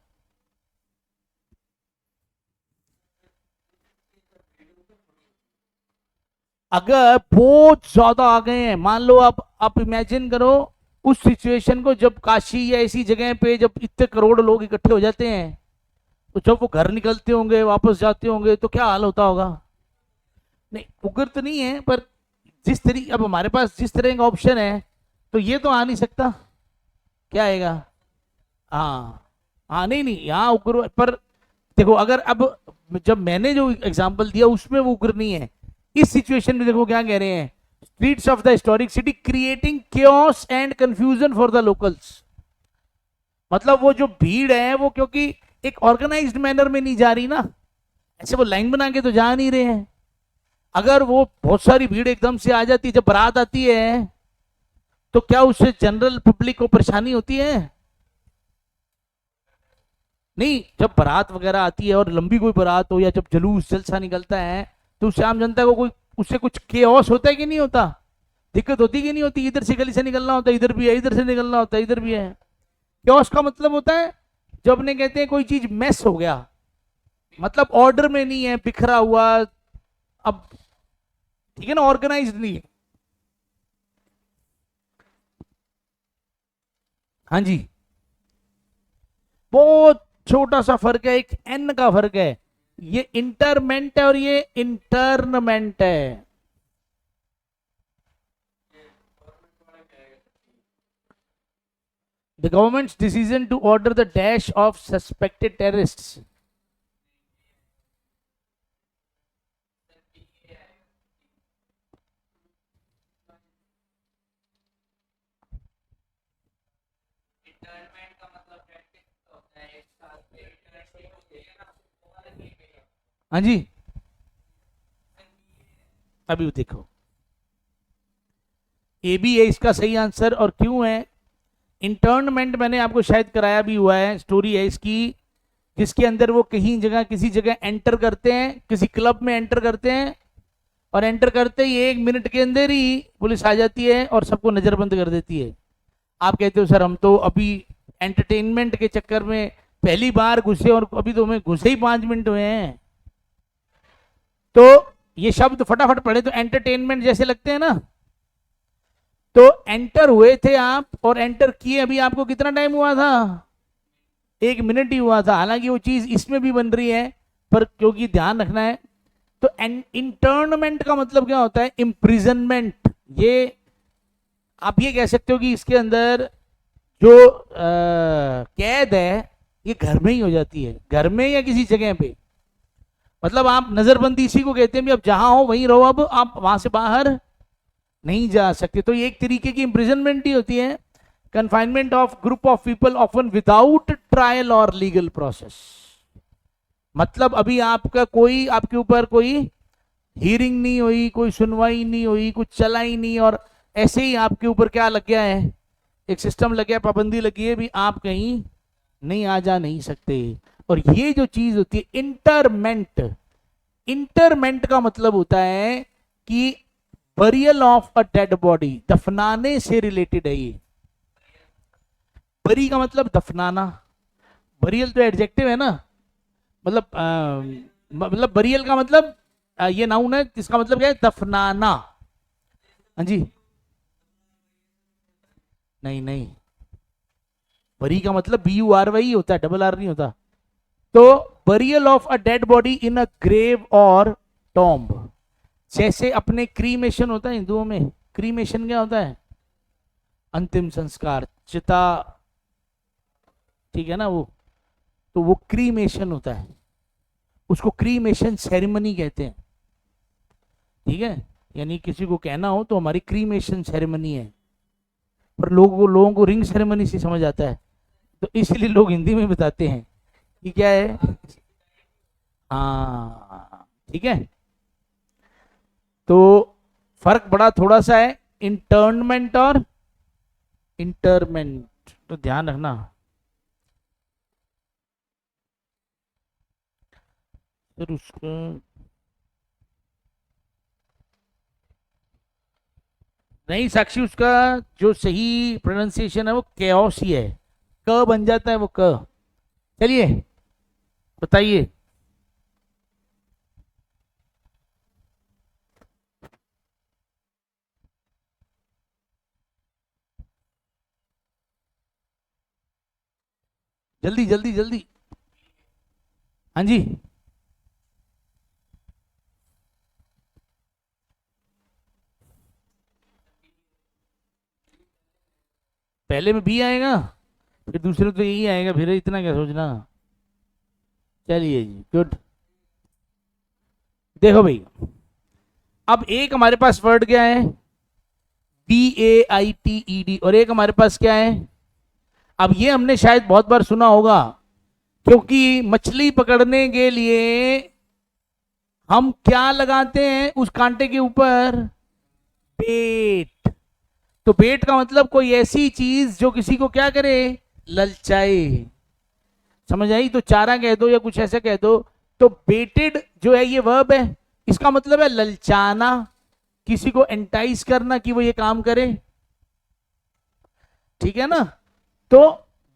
अगर बहुत ज्यादा आ गए हैं, मान लो आप इमेजिन करो उस सिचुएशन को, जब काशी या ऐसी जगह पे जब इतने करोड़ लोग इकट्ठे हो जाते हैं, तो जब वो घर निकलते होंगे, वापस जाते होंगे, तो क्या हाल होता होगा? नहीं, उग्र तो नहीं है, पर जिस तरीके अब हमारे पास जिस तरह का ऑप्शन है, तो ये तो आ नहीं सकता। क्या आएगा? हाँ हाँ, नहीं नहीं, यहाँ उग्र। पर देखो, अगर अब जब मैंने जो एग्जांपल दिया उसमें वो उग्र नहीं है। इस सिचुएशन में देखो क्या कह रहे हैं, streets of the historic city creating chaos and confusion for the locals. मतलब वो जो भीड़ है वो क्योंकि एक ऑर्गेनाइज्ड मैनर में नहीं जा रही ना, ऐसे वो लाइन बना के तो जा नहीं रहे हैं। अगर वो बहुत सारी भीड़ एकदम से आ जाती, जब बारात आती है, तो क्या उससे जनरल पब्लिक को परेशानी होती है? नहीं, जब बारात वगैरह आती है और लंबी कोई बारात हो या जब जलूस जलसा निकलता है, तो उससे आम जनता को कोई उससे कुछ केओस होता है कि नहीं होता? दिक्कत होती कि नहीं होती? इधर से गली से निकलना होता है, इधर भी है, इधर से निकलना होता है, इधर भी है। केओस का मतलब होता है जब अपने कहते हैं कोई चीज मेस हो गया, मतलब ऑर्डर में नहीं है, बिखरा हुआ, अब ठीक है ना, ऑर्गेनाइज नहीं है। हाँ जी, बहुत छोटा सा फर्क है, एक एन का फर्क है। ये इंटरमेंट है और ये इंटरनमेंट है। The government's decision to order the dash of suspected terrorists. हाँ जी, अभी देखो, ए भी है इसका सही आंसर। और क्यों है? इंटर्नमेंट मैंने आपको शायद कराया भी हुआ है, स्टोरी है इसकी, जिसके अंदर वो कहीं जगह किसी जगह एंटर करते हैं, किसी क्लब में एंटर करते हैं, और एंटर करते ही 1 मिनट के अंदर ही पुलिस आ जाती है और सबको नजरबंद कर देती है। आप कहते हो सर हम तो अभी एंटरटेनमेंट के चक्कर में पहली बार घुसे और अभी तो हमें घुसे ही 5 मिनट हुए हैं, तो ये शब्द फटाफट पढ़े तो एंटरटेनमेंट जैसे लगते हैं ना। तो एंटर हुए थे आप और एंटर किए, अभी आपको कितना टाइम हुआ था? 1 मिनट ही हुआ था। हालांकि वो चीज इसमें भी बन रही है, पर क्योंकि ध्यान रखना है। तो इंटर्नमेंट का मतलब क्या होता है? इम्प्रिजनमेंट। ये आप ये कह सकते हो कि इसके अंदर जो कैद है ये घर में ही हो जाती है, घर में या किसी जगह पे। मतलब आप नजरबंदी इसी को कहते हैं भी अब जहां हो वहीं रहो, अब आप वहां से बाहर नहीं जा सकते। तो ये एक तरीके की इम्प्रिजनमेंट ही होती है। Confinement of group of people often without trial और लीगल प्रोसेस। मतलब अभी आपका कोई, आपके ऊपर कोई हियरिंग नहीं हुई, कोई सुनवाई नहीं हुई, कुछ चला ही नहीं, और ऐसे ही आपके ऊपर क्या लग गया है? एक सिस्टम लग गया, पाबंदी लगी है भी आप कहीं नहीं आ जा नहीं सकते। और ये जो चीज होती है इंटरमेंट, इंटरमेंट का मतलब होता है कि burial of a dead body, दफनाने से रिलेटेड है ये। बरी का मतलब दफनाना, बरियल तो एडजेक्टिव है ना, मतलब मतलब बरियल का मतलब ये नाउन है, इसका मतलब क्या है? दफनाना। हाँ जी, नहीं नहीं, बरी का मतलब BURY होता है, डबल आर नहीं होता। तो burial of a dead body in a grave और टॉम्ब। जैसे अपने क्रीमेशन होता है हिंदुओं में, क्रीमेशन क्या होता है? अंतिम संस्कार, चिता, ठीक है ना वो। तो वो क्रीमेशन होता है, उसको क्रीमेशन सेरेमनी कहते हैं, ठीक है। यानी किसी को कहना हो तो हमारी क्रीमेशन सेरेमनी है, पर लोगों को रिंग सेरेमनी से समझ आता है, तो इसलिए लोग हिंदी में बताते हैं कि क्या है। हाँ ठीक है। तो फर्क बड़ा थोड़ा सा है इंटर्नमेंट और इंटरमेंट, तो ध्यान रखना। फिर उसका नहीं साक्षी, उसका जो सही प्रोनाउंसिएशन है वो केओस ही है, क बन जाता है वो क। चलिए बताइए। जल्दी जल्दी जल्दी। हाँ जी, पहले में बी आएगा, फिर दूसरे तो यही आएगा, फिर इतना क्या सोचना। चलिए जी, गुड। देखो भाई, अब एक हमारे पास वर्ड क्या है? BAITED, और एक हमारे पास क्या है? अब ये हमने शायद बहुत बार सुना होगा, क्योंकि मछली पकड़ने के लिए हम क्या लगाते हैं उस कांटे के ऊपर? बेट। तो बेट का मतलब कोई ऐसी चीज जो किसी को क्या करे? ललचाए। समझ आई? तो चारा कह दो या कुछ ऐसा कह दो। तो बेटेड जो है ये वर्ब है, इसका मतलब है ललचाना, किसी को एंटाइज करना कि वो ये काम करे, ठीक है ना। तो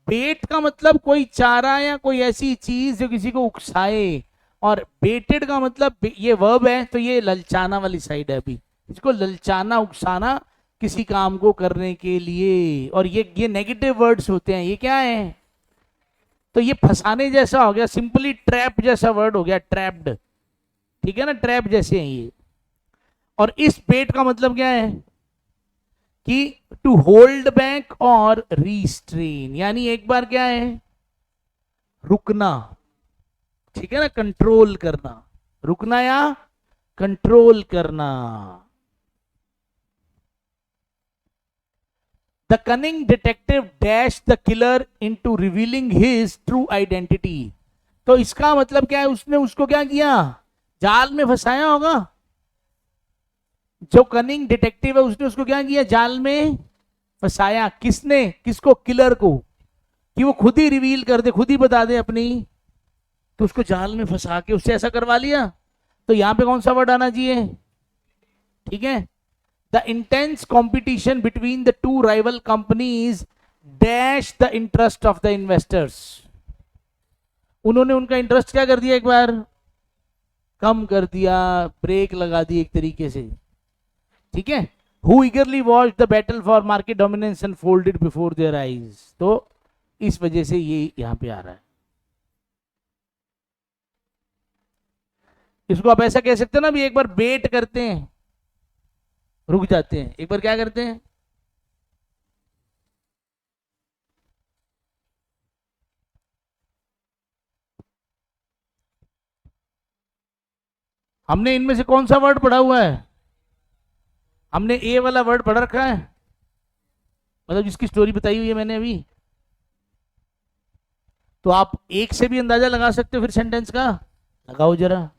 बेट का मतलब कोई चारा या कोई ऐसी चीज जो किसी को उकसाए, और बेटेड का मतलब ये वर्ब है, तो ये ललचाना वाली साइड है। अभी इसको ललचाना, उकसाना किसी काम को करने के लिए। और ये नेगेटिव वर्ड्स होते हैं, ये क्या है? तो ये फंसाने जैसा हो गया, सिंपली ट्रैप जैसा वर्ड हो गया, ट्रैप्ड, ठीक है ना, ट्रैप जैसे हैं ये। और इस बेट का मतलब क्या है? कि टू होल्ड बैक और रीस्ट्रेन, यानी एक बार क्या है? रुकना, ठीक है ना, कंट्रोल करना, रुकना या कंट्रोल करना। The cunning detective dash the killer into revealing his true identity. तो इसका मतलब क्या है? उसने उसको क्या किया? जाल में फंसाया होगा। जो कनिंग डिटेक्टिव है उसने उसको क्या किया? जाल में फंसाया। किसने? किसको? किलर को, कि वो खुद ही रिवील कर दे, खुद ही बता दे अपनी। तो उसको जाल में फंसा के उससे ऐसा करवा लिया। तो यहां पे कौन सा वर्ड आना चाहिए? ठीक है, the intense competition between the 2 rival companies dash the interest of the investors. उन्होंने उनका इंटरेस्ट क्या कर दिया, एक बार कम कर दिया, ब्रेक लगा दी एक तरीके से, ठीक है। Who ईगरली watch the battle for market dominance and folded before their eyes, तो इस वजह से ये यहां पे आ रहा है। इसको आप ऐसा कह सकते हो ना, भी एक बार वेट करते हैं, रुक जाते हैं, एक बार क्या करते हैं, हमने इनमें से कौन सा वर्ड पढ़ा हुआ है, हमने ए वाला वर्ड पढ़ रखा है, मतलब जिसकी स्टोरी बताई हुई है मैंने अभी। तो आप एक से भी अंदाजा लगा सकते हो फिर सेंटेंस का, लगाओ जरा।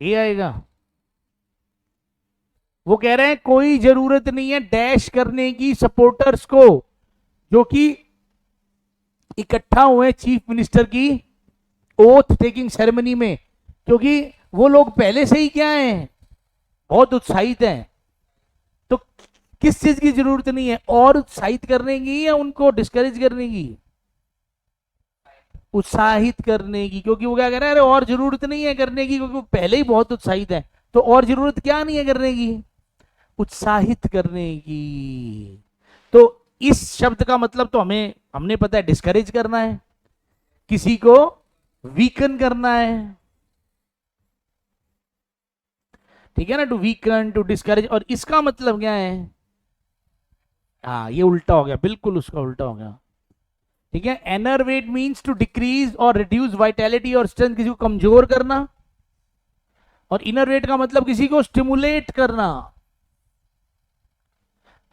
ये आएगा। वो कह रहे हैं कोई जरूरत नहीं है डैश करने की सपोर्टर्स को जो कि इकट्ठा हुए चीफ मिनिस्टर की ओथ टेकिंग सेरेमनी में, क्योंकि वो लोग पहले से ही क्या हैं, बहुत उत्साहित हैं। तो किस चीज की जरूरत नहीं है, और उत्साहित करने की या उनको डिस्करेज करने की, उत्साहित करने की, क्योंकि वो क्या कह रहे हैं, अरे और जरूरत नहीं है करने की, क्योंकि वो पहले ही बहुत उत्साहित है, तो और जरूरत क्या नहीं है करने की, उत्साहित करने की। तो इस शब्द का मतलब तो हमने पता है, डिस्करेज करना है, किसी को वीकन करना है, ठीक है ना, टू वीकन, टू डिस्करेज। और इसका मतलब क्या है, हाँ ये उल्टा हो गया, बिल्कुल उसका उल्टा हो गया, ठीक है। एनर्वेट मींस टू डिक्रीज और रिड्यूस वाइटैलिटी और स्ट्रेंथ, किसी को कमजोर करना। और इनरवेट का मतलब किसी को स्टिमुलेट करना।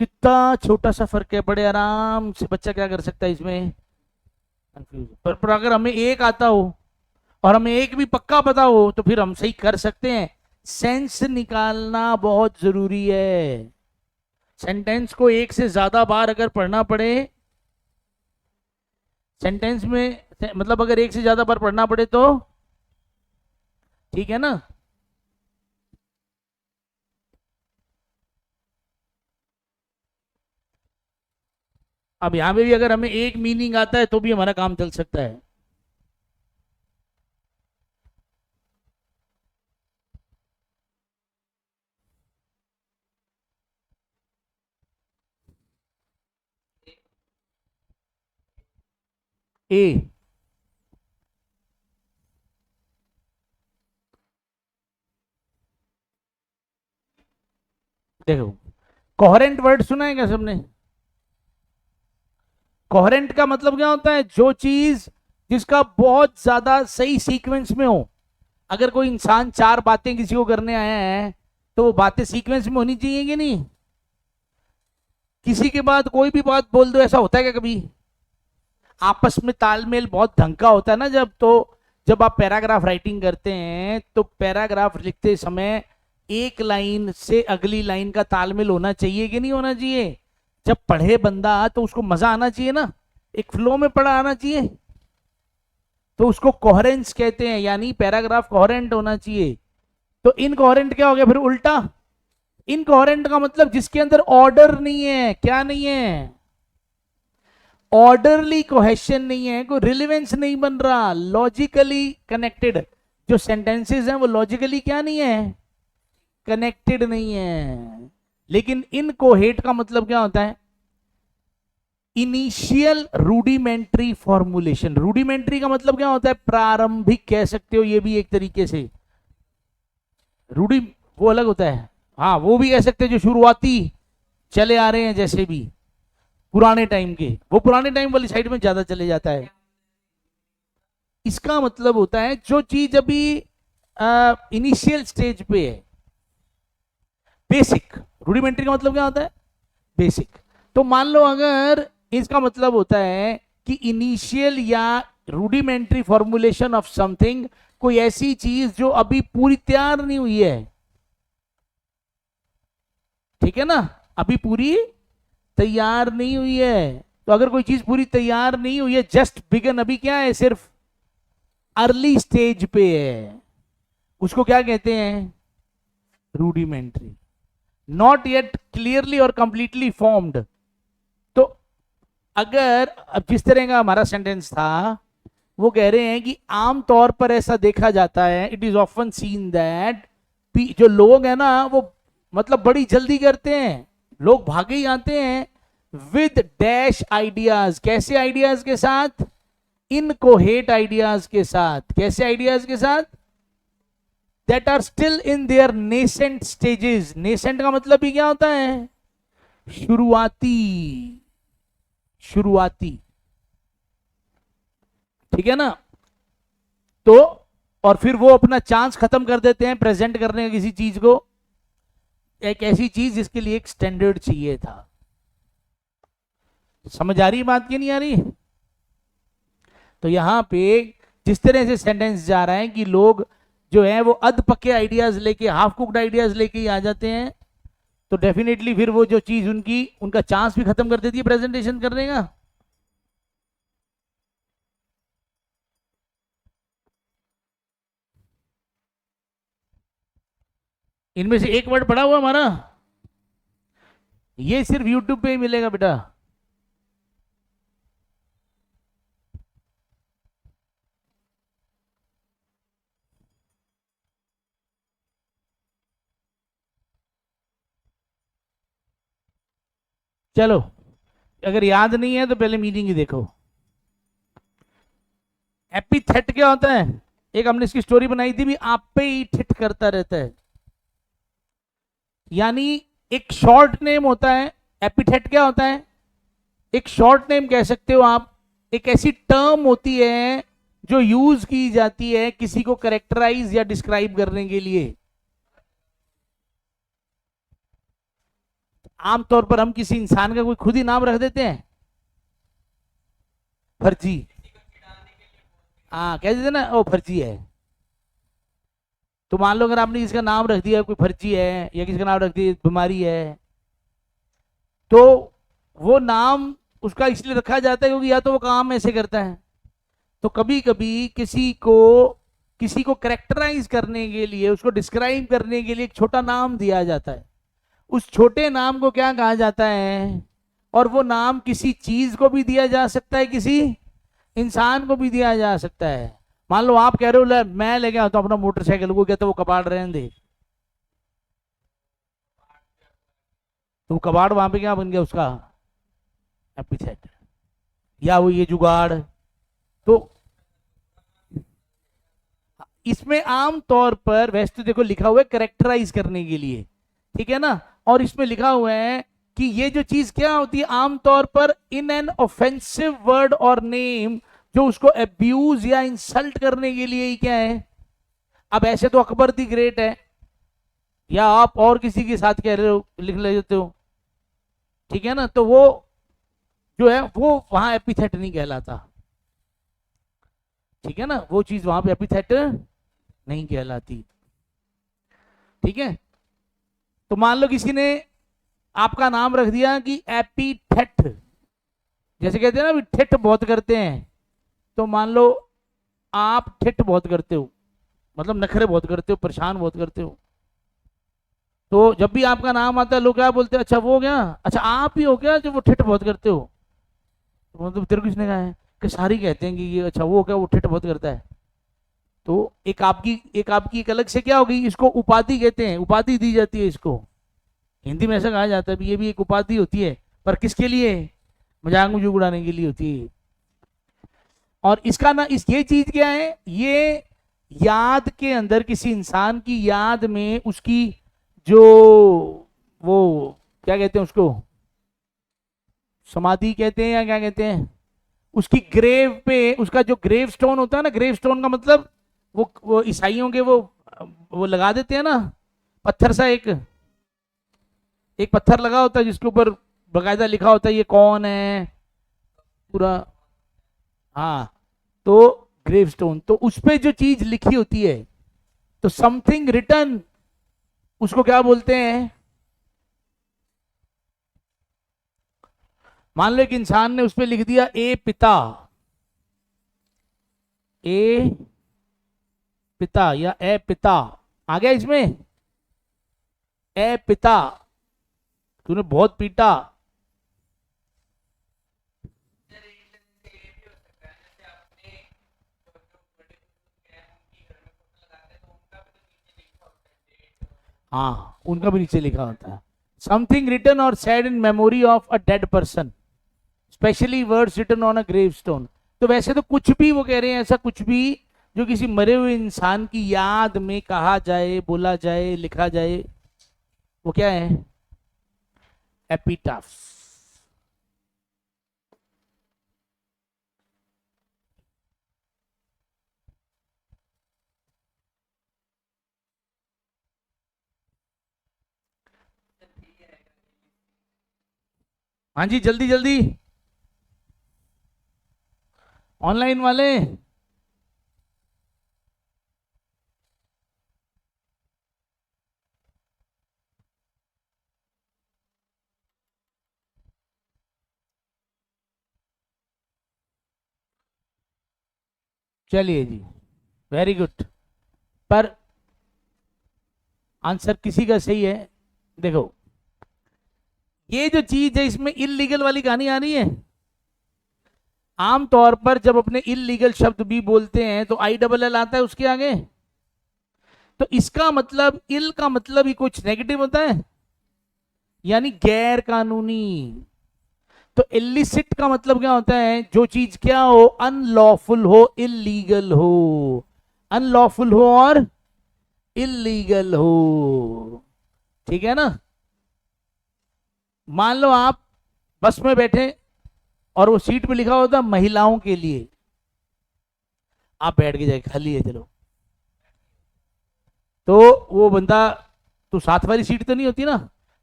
कितना छोटा सा फर्क है, बड़े आराम से बच्चा क्या कर सकता है इसमें, कंफ्यूज। पर अगर हमें एक आता हो और हमें एक भी पक्का पता हो तो फिर हम सही कर सकते हैं। सेंस निकालना बहुत जरूरी है। सेंटेंस को एक से ज्यादा बार अगर पढ़ना पड़े, सेंटेंस में मतलब अगर एक से ज्यादा बार पढ़ना पड़े तो ठीक है ना। अब यहां पे भी अगर हमें एक मीनिंग आता है तो भी हमारा काम चल सकता है। ए, देखो कोहेरेंट वर्ड सुना है क्या सबने? कोहेरेंट का मतलब क्या होता है, जो चीज जिसका बहुत ज्यादा सही सीक्वेंस में हो। अगर कोई इंसान चार बातें किसी को करने आया है तो वो बातें सीक्वेंस में होनी चाहिए कि नहीं? किसी के बाद कोई भी बात बोल दो, ऐसा होता है क्या कभी? आपस में तालमेल बहुत ढंग का होता है ना जब, तो जब आप पैराग्राफ राइटिंग करते हैं तो पैराग्राफ लिखते समय एक लाइन से अगली लाइन का तालमेल होना चाहिए कि नहीं होना चाहिए? जब पढ़े बंदा तो उसको मजा आना चाहिए ना, एक फ्लो में पढ़ा आना चाहिए, तो उसको कोहेरेंस कहते हैं, यानी पैराग्राफ कोहेरेंट होना चाहिए। तो इनकोहेरेंट क्या हो गया फिर उल्टा? इनकोहेरेंट का मतलब जिसके अंदर ऑर्डर नहीं है, क्या नहीं है, ऑर्डरली कोहेशन नहीं है, कोई रिलेवेंस नहीं बन रहा, लॉजिकली कनेक्टेड जो सेंटेंसेस हैं वो लॉजिकली क्या नहीं है, कनेक्टेड नहीं है। लेकिन इनकोहेट का मतलब क्या होता है, इनिशियल रूडिमेंट्री फॉर्मुलेशन। रूडिमेंट्री का मतलब क्या होता है, प्रारंभिक कह सकते हो, ये भी एक तरीके से रूढ़ी वो अलग होता है, हाँ वो भी कह सकते हैं जो शुरुआती चले आ रहे हैं, जैसे भी पुराने टाइम के, वो पुराने टाइम वाली साइड में ज्यादा चले जाता है। इसका मतलब होता है जो चीज अभी इनिशियल स्टेज पे है, बेसिक। रूडिमेंट्री का मतलब क्या होता है, बेसिक। तो मान लो अगर इसका मतलब होता है कि इनिशियल या रूडिमेंट्री फॉर्मुलेशन ऑफ समथिंग, कोई ऐसी चीज जो अभी पूरी तैयार नहीं हुई है, ठीक है ना, अभी पूरी तैयार नहीं हुई है, तो अगर कोई चीज पूरी तैयार नहीं हुई है, जस्ट बिगन, अभी क्या है, सिर्फ अर्ली स्टेज पे है, उसको क्या कहते हैं, रूडिमेंट्री, नॉट येट क्लियरली और कंप्लीटली फॉर्म्ड। तो अगर अब जिस तरह का हमारा सेंटेंस था, वो कह रहे हैं कि आमतौर पर ऐसा देखा जाता है, it is often seen that जो लोग हैं ना, वो मतलब बड़ी जल्दी करते हैं, लोग भागे ही आते हैं विद डैश आइडियाज। कैसे आइडियाज के साथ, इनकोहेट आइडियाज के साथ। कैसे आइडियाज के साथ, that are still in their nascent stages. Nascent का मतलब भी क्या होता है, शुरुआती, शुरुआती, ठीक है ना। तो और फिर वो अपना चांस खत्म कर देते हैं प्रेजेंट करने का किसी चीज को, एक ऐसी चीज जिसके लिए एक स्टैंडर्ड चाहिए था। समझ आ रही बात की नहीं आ रही। तो यहां पे जिस तरह से सेंटेंस जा रहा है कि लोग जो है वो अध पक्के आइडियाज लेके, हाफ कुक्ड आइडियाज लेके ही आ जाते हैं, तो डेफिनेटली फिर वो जो चीज उनका चांस भी खत्म कर देती है प्रेजेंटेशन करने का। इनमें से एक वर्ड पढ़ा हुआ हमारा, ये सिर्फ यूट्यूब पे ही मिलेगा बेटा। चलो, अगर याद नहीं है तो पहले मीनिंग ही देखो। एपिथेट क्या होता है, एक हमने इसकी स्टोरी बनाई थी भी, आप पे ही ठिठ करता रहता है, यानी एक शॉर्ट नेम होता है। एपिथेट क्या होता है, एक शॉर्ट नेम कह सकते हो आप, एक ऐसी टर्म होती है जो यूज की जाती है किसी को करेक्टराइज या डिस्क्राइब करने के लिए। आमतौर पर हम किसी इंसान का कोई खुद ही नाम रख देते हैं, फर्जी, हाँ कह देते ना, ओ फर्जी है। तो मान लो अगर आपने किसका नाम रख दिया कोई फर्जी है, या किसका नाम रख दिया बीमारी है, तो वो नाम उसका इसलिए रखा जाता है क्योंकि या तो वो काम ऐसे करता है। तो कभी कभी किसी को करेक्टराइज करने के लिए, उसको डिस्क्राइब करने के लिए एक छोटा नाम दिया जाता है। उस छोटे नाम को क्या कहा जाता है, और वो नाम किसी चीज को भी दिया जा सकता है, किसी इंसान को भी दिया जा सकता है। मान लो आप कह रहे हो मैं लेके आता हूं अपना मोटरसाइकिल, को कहते वो कबाड़ रहने दे, तो कबाड़ वहां पे क्या बन गया उसका, एपिथेट, या वो ये जुगाड़। तो इसमें आम तौर पर वैसे तो देखो लिखा हुआ है करेक्टराइज करने के लिए, ठीक है ना, और इसमें लिखा हुआ है कि ये जो चीज क्या होती है, आमतौर पर इन एन ऑफेंसिव वर्ड और नेम, जो उसको अब्यूज या इंसल्ट करने के लिए ही क्या है। अब ऐसे तो अकबर दी ग्रेट है, या आप और किसी के साथ कह रहे हो, लिख लेते हो, ठीक है ना, तो वो जो है वो वहां एपिथेट नहीं कहलाता, ठीक है ना, वो चीज वहां पे एपिथेट नहीं कहलाती, ठीक है। तो मान लो किसी ने आपका नाम रख दिया कि एपिथेट, जैसे कहते हैं ना ठेठ बहुत करते हैं, तो मान लो आप ठेठ बहुत करते हो, मतलब नखरे बहुत करते हो, परेशान बहुत करते हो, तो जब भी आपका नाम आता है लोग क्या बोलते हैं, अच्छा वो क्या, अच्छा आप ही हो क्या जो वो ठेठ बहुत करते हो, तो मतलब तेरे को किसने कहा है, कि सारी कहते हैं कि ये अच्छा वो क्या वो ठेठ बहुत करता है। तो एक आपकी एक अलग से क्या होगी, इसको उपाधि कहते हैं, उपाधि दी जाती है इसको, हिंदी में ऐसा कहा जाता है ये भी एक उपाधि होती है, पर किसके लिए, मजाक मजूक उड़ाने के लिए होती है। और इसका ना ये चीज क्या है, ये याद के अंदर किसी इंसान की याद में उसकी जो वो क्या कहते हैं उसको, समाधि कहते हैं या क्या कहते हैं, उसकी ग्रेव पे उसका जो ग्रेव स्टोन होता है ना, ग्रेव स्टोन का मतलब वो ईसाइयों के वो लगा देते हैं ना, पत्थर सा एक पत्थर लगा होता है जिसके ऊपर बकायदा लिखा होता है ये कौन है पूरा, हाँ, तो ग्रेव स्टोन, तो उस पे जो चीज लिखी होती है, तो समथिंग रिटन उसको क्या बोलते हैं, मान लो एक इंसान ने उस पर लिख दिया ए पिता, ए पिता या ए पिता, आ गया इसमें ए पिता, तूने बहुत पीटा। हाँ, उनका भी नीचे लिखा होता है। समथिंग रिटन और said in memory of a dead person, specially words written on a grave stone. तो वैसे तो कुछ भी वो कह रहे हैं, ऐसा कुछ भी जो किसी मरे हुए इंसान की याद में कहा जाए, बोला जाए, लिखा जाए, वो क्या है? एपिटाफ्स। हाँ जी, जल्दी जल्दी, ऑनलाइन वाले। चलिए जी, वेरी गुड। पर आंसर किसी का सही है। देखो, ये जो चीज है इसमें इलीगल वाली कहानी आ रही है। आमतौर पर जब अपने इलीगल शब्द भी बोलते हैं तो आई डबल एल आता है उसके आगे। तो इसका मतलब, इल का मतलब ही कुछ नेगेटिव होता है, यानी गैर कानूनी। तो इलिसिट का मतलब क्या होता है? जो चीज क्या हो? अनलॉफुल हो, इलीगल हो। अनलॉफुल हो और इलीगल हो, ठीक है ना? मान लो आप बस में बैठे और वो सीट पे लिखा होता महिलाओं के लिए, आप बैठ के जाए खाली है चलो, तो वो बंदा, तो साथ वाली सीट तो नहीं होती ना,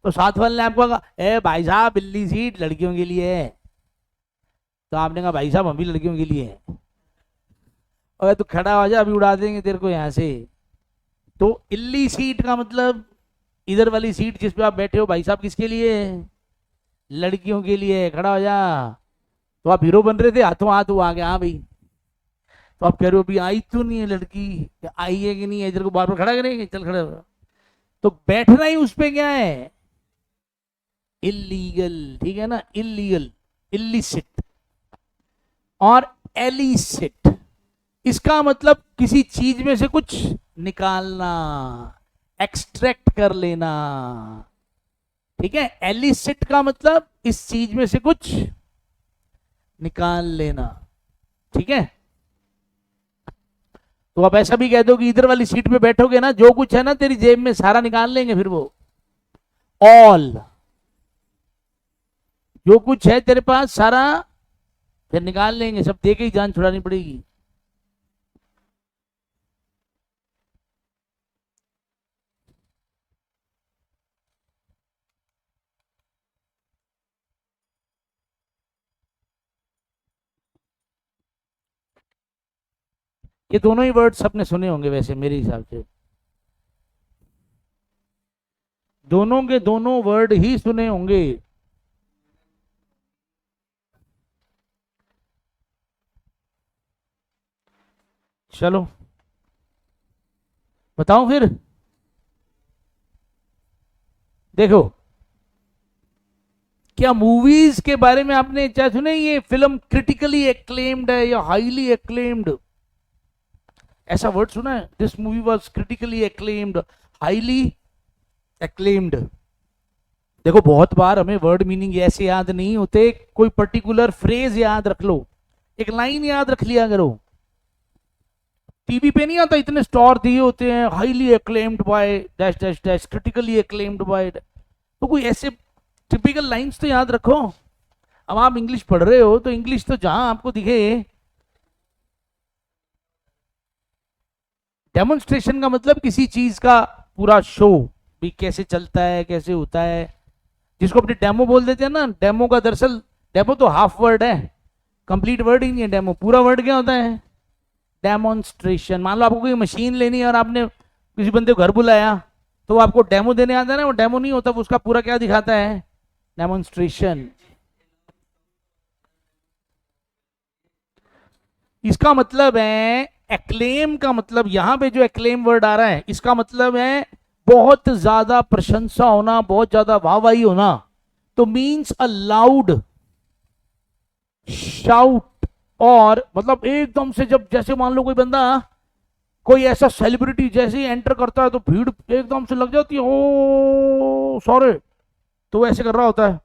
तो साथ वाले ने आपको कहा ए भाई साहब बिल्ली सीट लड़कियों के लिए है, तो आपने कहा भाई साहब हम भी लड़कियों के लिए है, और तू खड़ा हो जा अभी उड़ा देंगे तेरे को यहाँ से। तो इल्ली सीट का मतलब इधर वाली सीट जिस पे आप बैठे हो भाई साहब किसके लिए है? लड़कियों के लिए, खड़ा हो जा। तो आप हीरो बन रहे थे, हाथों हाथ वो आ गया, हाँ भाई। तो आप कह रहे हो अभी आई तो नहीं है लड़की, आई है कि नहीं है, इधर को बार बार खड़ा करेंगे, चल खड़ा हो। तो बैठना ही उस पे क्या है? इलीगल, ठीक है ना? इलीगल, इलिसिट और एलिसिट, इसका मतलब किसी चीज में से कुछ निकालना, एक्सट्रैक्ट कर लेना, ठीक है? एलिसिट का मतलब इस चीज में से कुछ निकाल लेना, ठीक है? तो आप ऐसा भी कह दो कि इधर वाली सीट पे बैठोगे ना, जो कुछ है ना तेरी जेब में सारा निकाल लेंगे, फिर वो ऑल, जो कुछ है तेरे पास सारा फिर निकाल लेंगे, सब दे के ही जान छुड़ानी पड़ेगी। ये दोनों ही वर्ड्स आपने सुने होंगे वैसे मेरे हिसाब से, दोनों के दोनों वर्ड ही सुने होंगे। चलो बताओ फिर। देखो, क्या मूवीज के बारे में आपने क्या सुने? ये फिल्म क्रिटिकली एक्लेम्ड है या हाईली एक्लेम्ड, ऐसा वर्ड सुना है? This movie was critically acclaimed, highly acclaimed. देखो, बहुत बार हमें वर्ड मीनिंग ऐसे याद नहीं होते, कोई पर्टिकुलर फ्रेज याद रख लो, एक लाइन याद रख लिया करो। टीवी पे नहीं आता, इतने स्टार दिए होते हैं, highly acclaimed by dash dash dash, critically acclaimed by, तो कोई ऐसे टिपिकल लाइंस तो याद रखो। अब आप इंग्लिश पढ़ रहे हो तो इंग्लिश तो जहां आपको दिखे, डेमोन्स्ट्रेशन का मतलब किसी चीज का पूरा शो भी कैसे चलता है, कैसे होता है, जिसको अपने डेमो बोल देते हैं ना। डेमो का दरअसल, डेमो तो हाफ वर्ड है, कंप्लीट वर्ड ही नहीं है डेमो। पूरा वर्ड क्या होता है? डेमोन्स्ट्रेशन। मान लो आपको कोई मशीन लेनी है और आपने किसी बंदे को घर बुलाया, तो वो आपको डेमो देने आता है ना, वो डेमो नहीं होता, वो उसका पूरा क्या दिखाता है? डेमोन्स्ट्रेशन। इसका मतलब है एक्लेम का मतलब, यहां पे जो एक्लेम वर्ड आ रहा है इसका मतलब है बहुत ज्यादा प्रशंसा होना, बहुत ज्यादा वाहवाही होना। तो मीन्स अ लाउड शाउट, और मतलब एकदम से जब जैसे मान लो कोई बंदा, कोई ऐसा सेलिब्रिटी जैसे ही एंटर करता है तो भीड़ एकदम से लग जाती है, ओ सॉरी, तो वो ऐसे कर रहा होता है।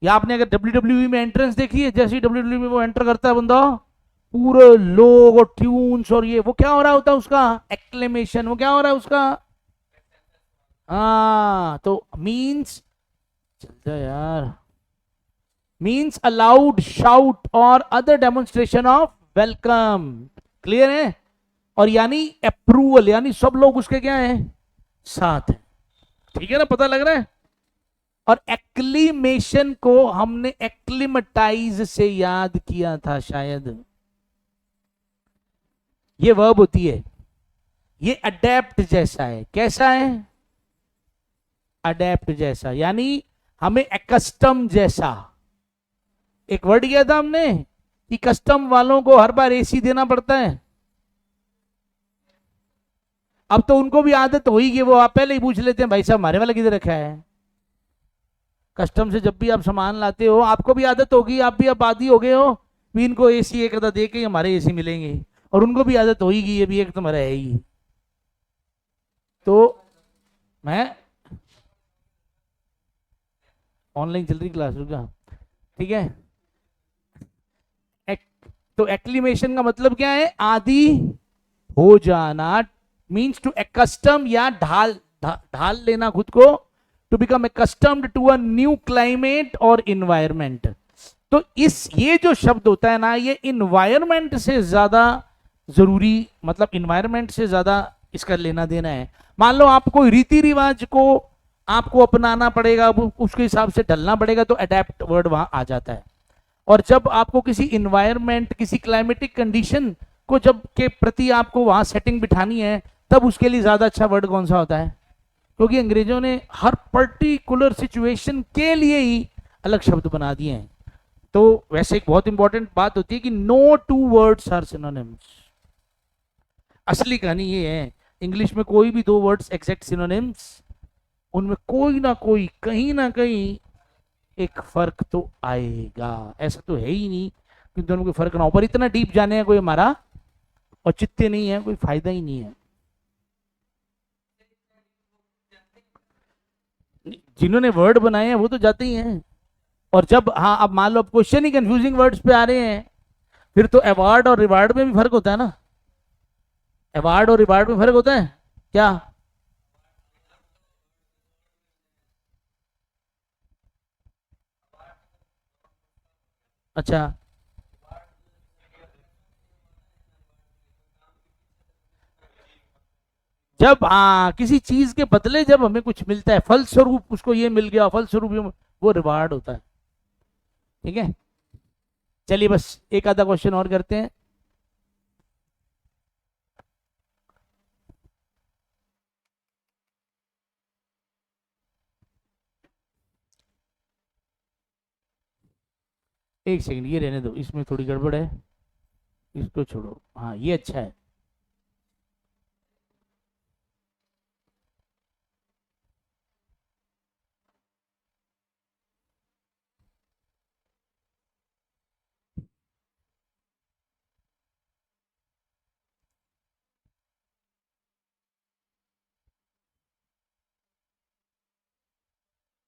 या आपने अगर WWE में एंट्रेंस देखी है, जैसे ही WWE में वो एंटर करता है बंदा, पूरे लोग और ट्यून्स और ये, वो क्या हो रहा होता है उसका एक्लेमेशन, वो क्या हो रहा है उसका, हाँ तो मीन्स, चल जा यार, मीन्स अ लाउड शाउट और other demonstration of welcome. Clear है? और यानी अप्रूवल, यानी सब लोग उसके क्या है, साथ है। ठीक है ना, पता लग रहा है? और एक्लिमेशन को हमने एक्लिमेटाइज से याद किया था शायद, ये वर्ब होती है, ये अडेप्ट जैसा है। कैसा है? अडेप्ट जैसा, यानी हमें एकस्टम जैसा। एक वर्ड किया था हमने कि कस्टम वालों को हर बार एसी देना पड़ता है। अब तो उनको भी आदत हो ही गई, वो आप पहले ही पूछ लेते हैं भाई साहब हमारे वाला किधर रखा है। कस्टम से जब भी आप सामान लाते हो आपको भी आदत होगी, आप भी अब आदी हो गए हो भी, इनको एसी एक अदा दे के हमारे एसी मिलेंगे, और उनको भी आदत हो ही गई, ये भी एक तुम्हारा है ही। तो मैं ऑनलाइन चल रही क्लास, रुक जा, ठीक है। एक, तो एक्लिमेशन का मतलब क्या है, आदि हो जाना, मीन्स टू एकस्टम या ढाल लेना खुद को, to become accustomed to a new climate और इन्वायरमेंट। तो इस ये जो शब्द होता है ना, ये इन्वायरमेंट से ज्यादा जरूरी, मतलब इन्वायरमेंट से ज्यादा इसका लेना देना है। मान लो आप कोई रीति रिवाज को आपको अपनाना पड़ेगा, उसके हिसाब से ढलना पड़ेगा, तो अडेप्ट वर्ड वहां आ जाता है। और जब आपको किसी इन्वायरमेंट, किसी क्लाइमेटिक कंडीशन को जब के प्रति आपको वहां सेटिंग बिठानी है, तब उसके लिए ज्यादा अच्छा वर्ड कौन सा होता है? क्योंकि अंग्रेजों ने हर पर्टिकुलर सिचुएशन के लिए ही अलग शब्द बना दिए हैं। तो वैसे एक बहुत इंपॉर्टेंट बात होती है कि no two words are synonyms. असली कहानी ये है, इंग्लिश में कोई भी दो वर्ड्स एग्जैक्ट सिनोनिम्स, उनमें कोई ना कहीं एक फर्क तो आएगा। ऐसा तो है ही नहीं कि दोनों में फर्क ना हो, पर इतना डीप जाने का कोई हमारा औचित्य नहीं है, कोई फायदा ही नहीं है। जिन्होंने वर्ड बनाए हैं वो तो जाते ही हैं। और जब, हाँ अब मान लो अब क्वेश्चन ही कंफ्यूजिंग वर्ड्स पे आ रहे हैं, फिर तो अवार्ड और रिवार्ड में भी फर्क होता है ना। अवार्ड और रिवार्ड में फर्क होता है क्या? अच्छा, जब किसी चीज के बदले जब हमें कुछ मिलता है, फलस्वरूप उसको ये मिल गया, फलस्वरूप वो रिवार्ड होता है। ठीक है, चलिए बस एक आधा क्वेश्चन और करते हैं। एक सेकंड, ये रहने दो, इसमें थोड़ी गड़बड़ है, इसको छोड़ो। हाँ ये अच्छा है।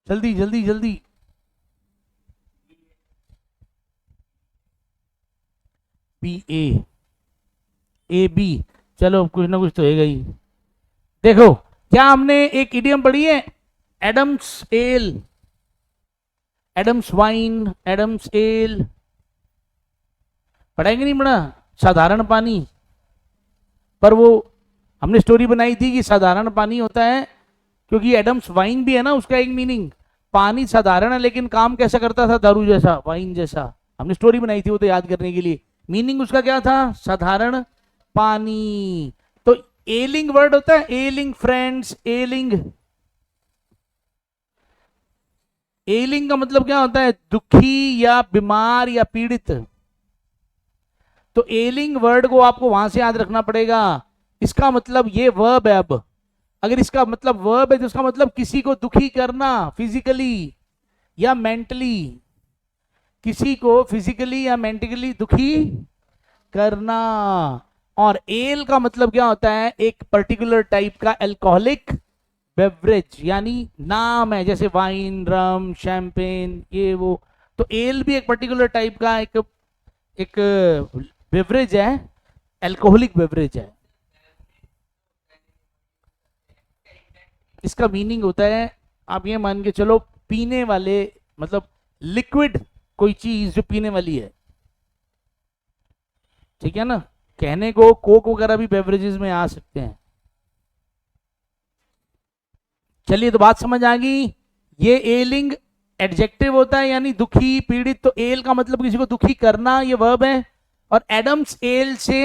जल्दी जल्दी जल्दी। बी ए, ए बी, चलो कुछ ना कुछ तो है ही। देखो, क्या हमने एक इडियम पढ़ी है, Adam's ale, Adam's wine, Adam's ale, पढ़ाएंगे नहीं पढ़ा? साधारण पानी। पर वो हमने स्टोरी बनाई थी कि साधारण पानी होता है क्योंकि एडम्स वाइन भी है ना, उसका एक मीनिंग, पानी साधारण है लेकिन काम कैसा करता था, दारू जैसा, वाइन जैसा। हमने स्टोरी बनाई थी वो तो याद करने के लिए। मीनिंग उसका क्या था, साधारण पानी। तो एलिंग वर्ड होता है, एलिंग फ्रेंड्स, एलिंग। एलिंग का मतलब क्या होता है, दुखी या बीमार या पीड़ित। तो एलिंग वर्ड को आपको वहां से याद रखना पड़ेगा। इसका मतलब ये वर्ब है। अब अगर इसका मतलब वर्ब है तो इसका मतलब किसी को दुखी करना फिजिकली या मेंटली, किसी को फिजिकली या मेंटली दुखी करना। और एल का मतलब क्या होता है? एक पर्टिकुलर टाइप का अल्कोहलिक बेवरेज, यानी नाम है, जैसे वाइन, रम, शैंपेन, ये वो। तो एल भी एक पर्टिकुलर टाइप का एक बेवरेज है, अल्कोहलिक बेवरेज है। इसका मीनिंग होता है, आप ये मान के चलो, पीने वाले, मतलब लिक्विड कोई चीज जो पीने वाली है, ठीक है ना। कहने को कोक वगैरह भी बेवरेजेस में आ सकते हैं। चलिए, तो बात समझ आ गई। ये एलिंग एडजेक्टिव होता है, यानी दुखी, पीड़ित। तो एल का मतलब किसी को दुखी करना, ये वर्ब है। और एडम्स एल से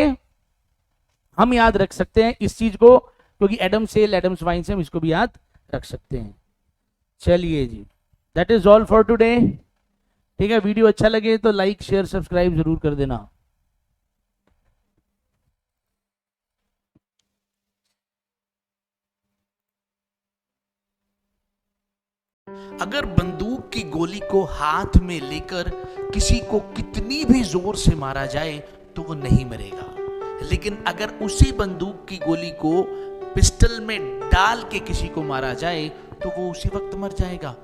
हम याद रख सकते हैं इस चीज को, क्योंकि एडम्स एल, एडम्स वाइन से हम इसको भी याद रख सकते हैं। चलिए जी, that is all for today. ठीक है, वीडियो अच्छा लगे तो लाइक, शेयर, सब्सक्राइब जरूर कर देना। अगर बंदूक की गोली को हाथ में लेकर किसी को कितनी भी जोर से मारा जाए तो वो नहीं मरेगा। लेकिन अगर उसी बंदूक की गोली को पिस्टल में डाल के किसी को मारा जाए तो वो उसी वक्त मर जाएगा।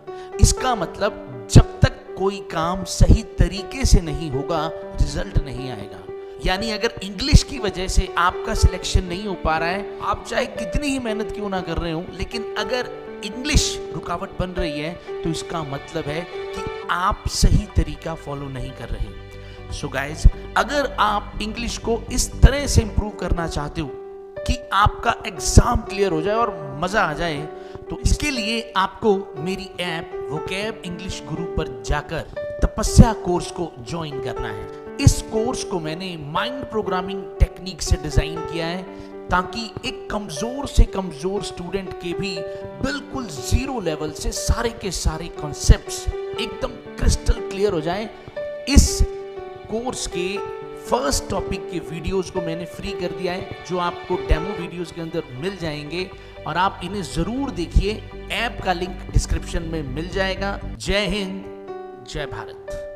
इसका मतलब जब तक कोई काम सही तरीके से नहीं होगा, रिजल्ट नहीं आएगा। यानी अगर इंग्लिश की वजह से आपका सिलेक्शन नहीं हो पा रहा है, आप चाहे कितनी ही मेहनत क्यों ना कर रहे हो, लेकिन अगर इंग्लिश रुकावट बन रही है तो इसका मतलब है कि आप सही तरीका फॉलो नहीं कर रहे। सो गाइज, अगर आप इंग्लिश को इस तरह से इंप्रूव करना चाहते हो कि आपका एग्जाम क्लियर हो जाए और मजा आ जाए, तो इसके लिए आपको मेरी ऐप वोकैब इंग्लिश गुरु पर जाकर तपस्या कोर्स को ज्वाइन करना है। इस कोर्स को मैंने माइंड प्रोग्रामिंग टेक्निक से डिजाइन किया है ताकि एक कमजोर से कमजोर स्टूडेंट के भी बिल्कुल जीरो लेवल से सारे के सारे कॉन्सेप्ट्स एकदम क्रिस्टल क्लियर हो जाए। इस कोर्स के फर्स्ट टॉपिक के वीडियोस को मैंने फ्री कर दिया है, जो आपको डेमो वीडियोस के अंदर मिल जाएंगे और आप इन्हें जरूर देखिए। ऐप का लिंक डिस्क्रिप्शन में मिल जाएगा। जय हिंद, जय भारत।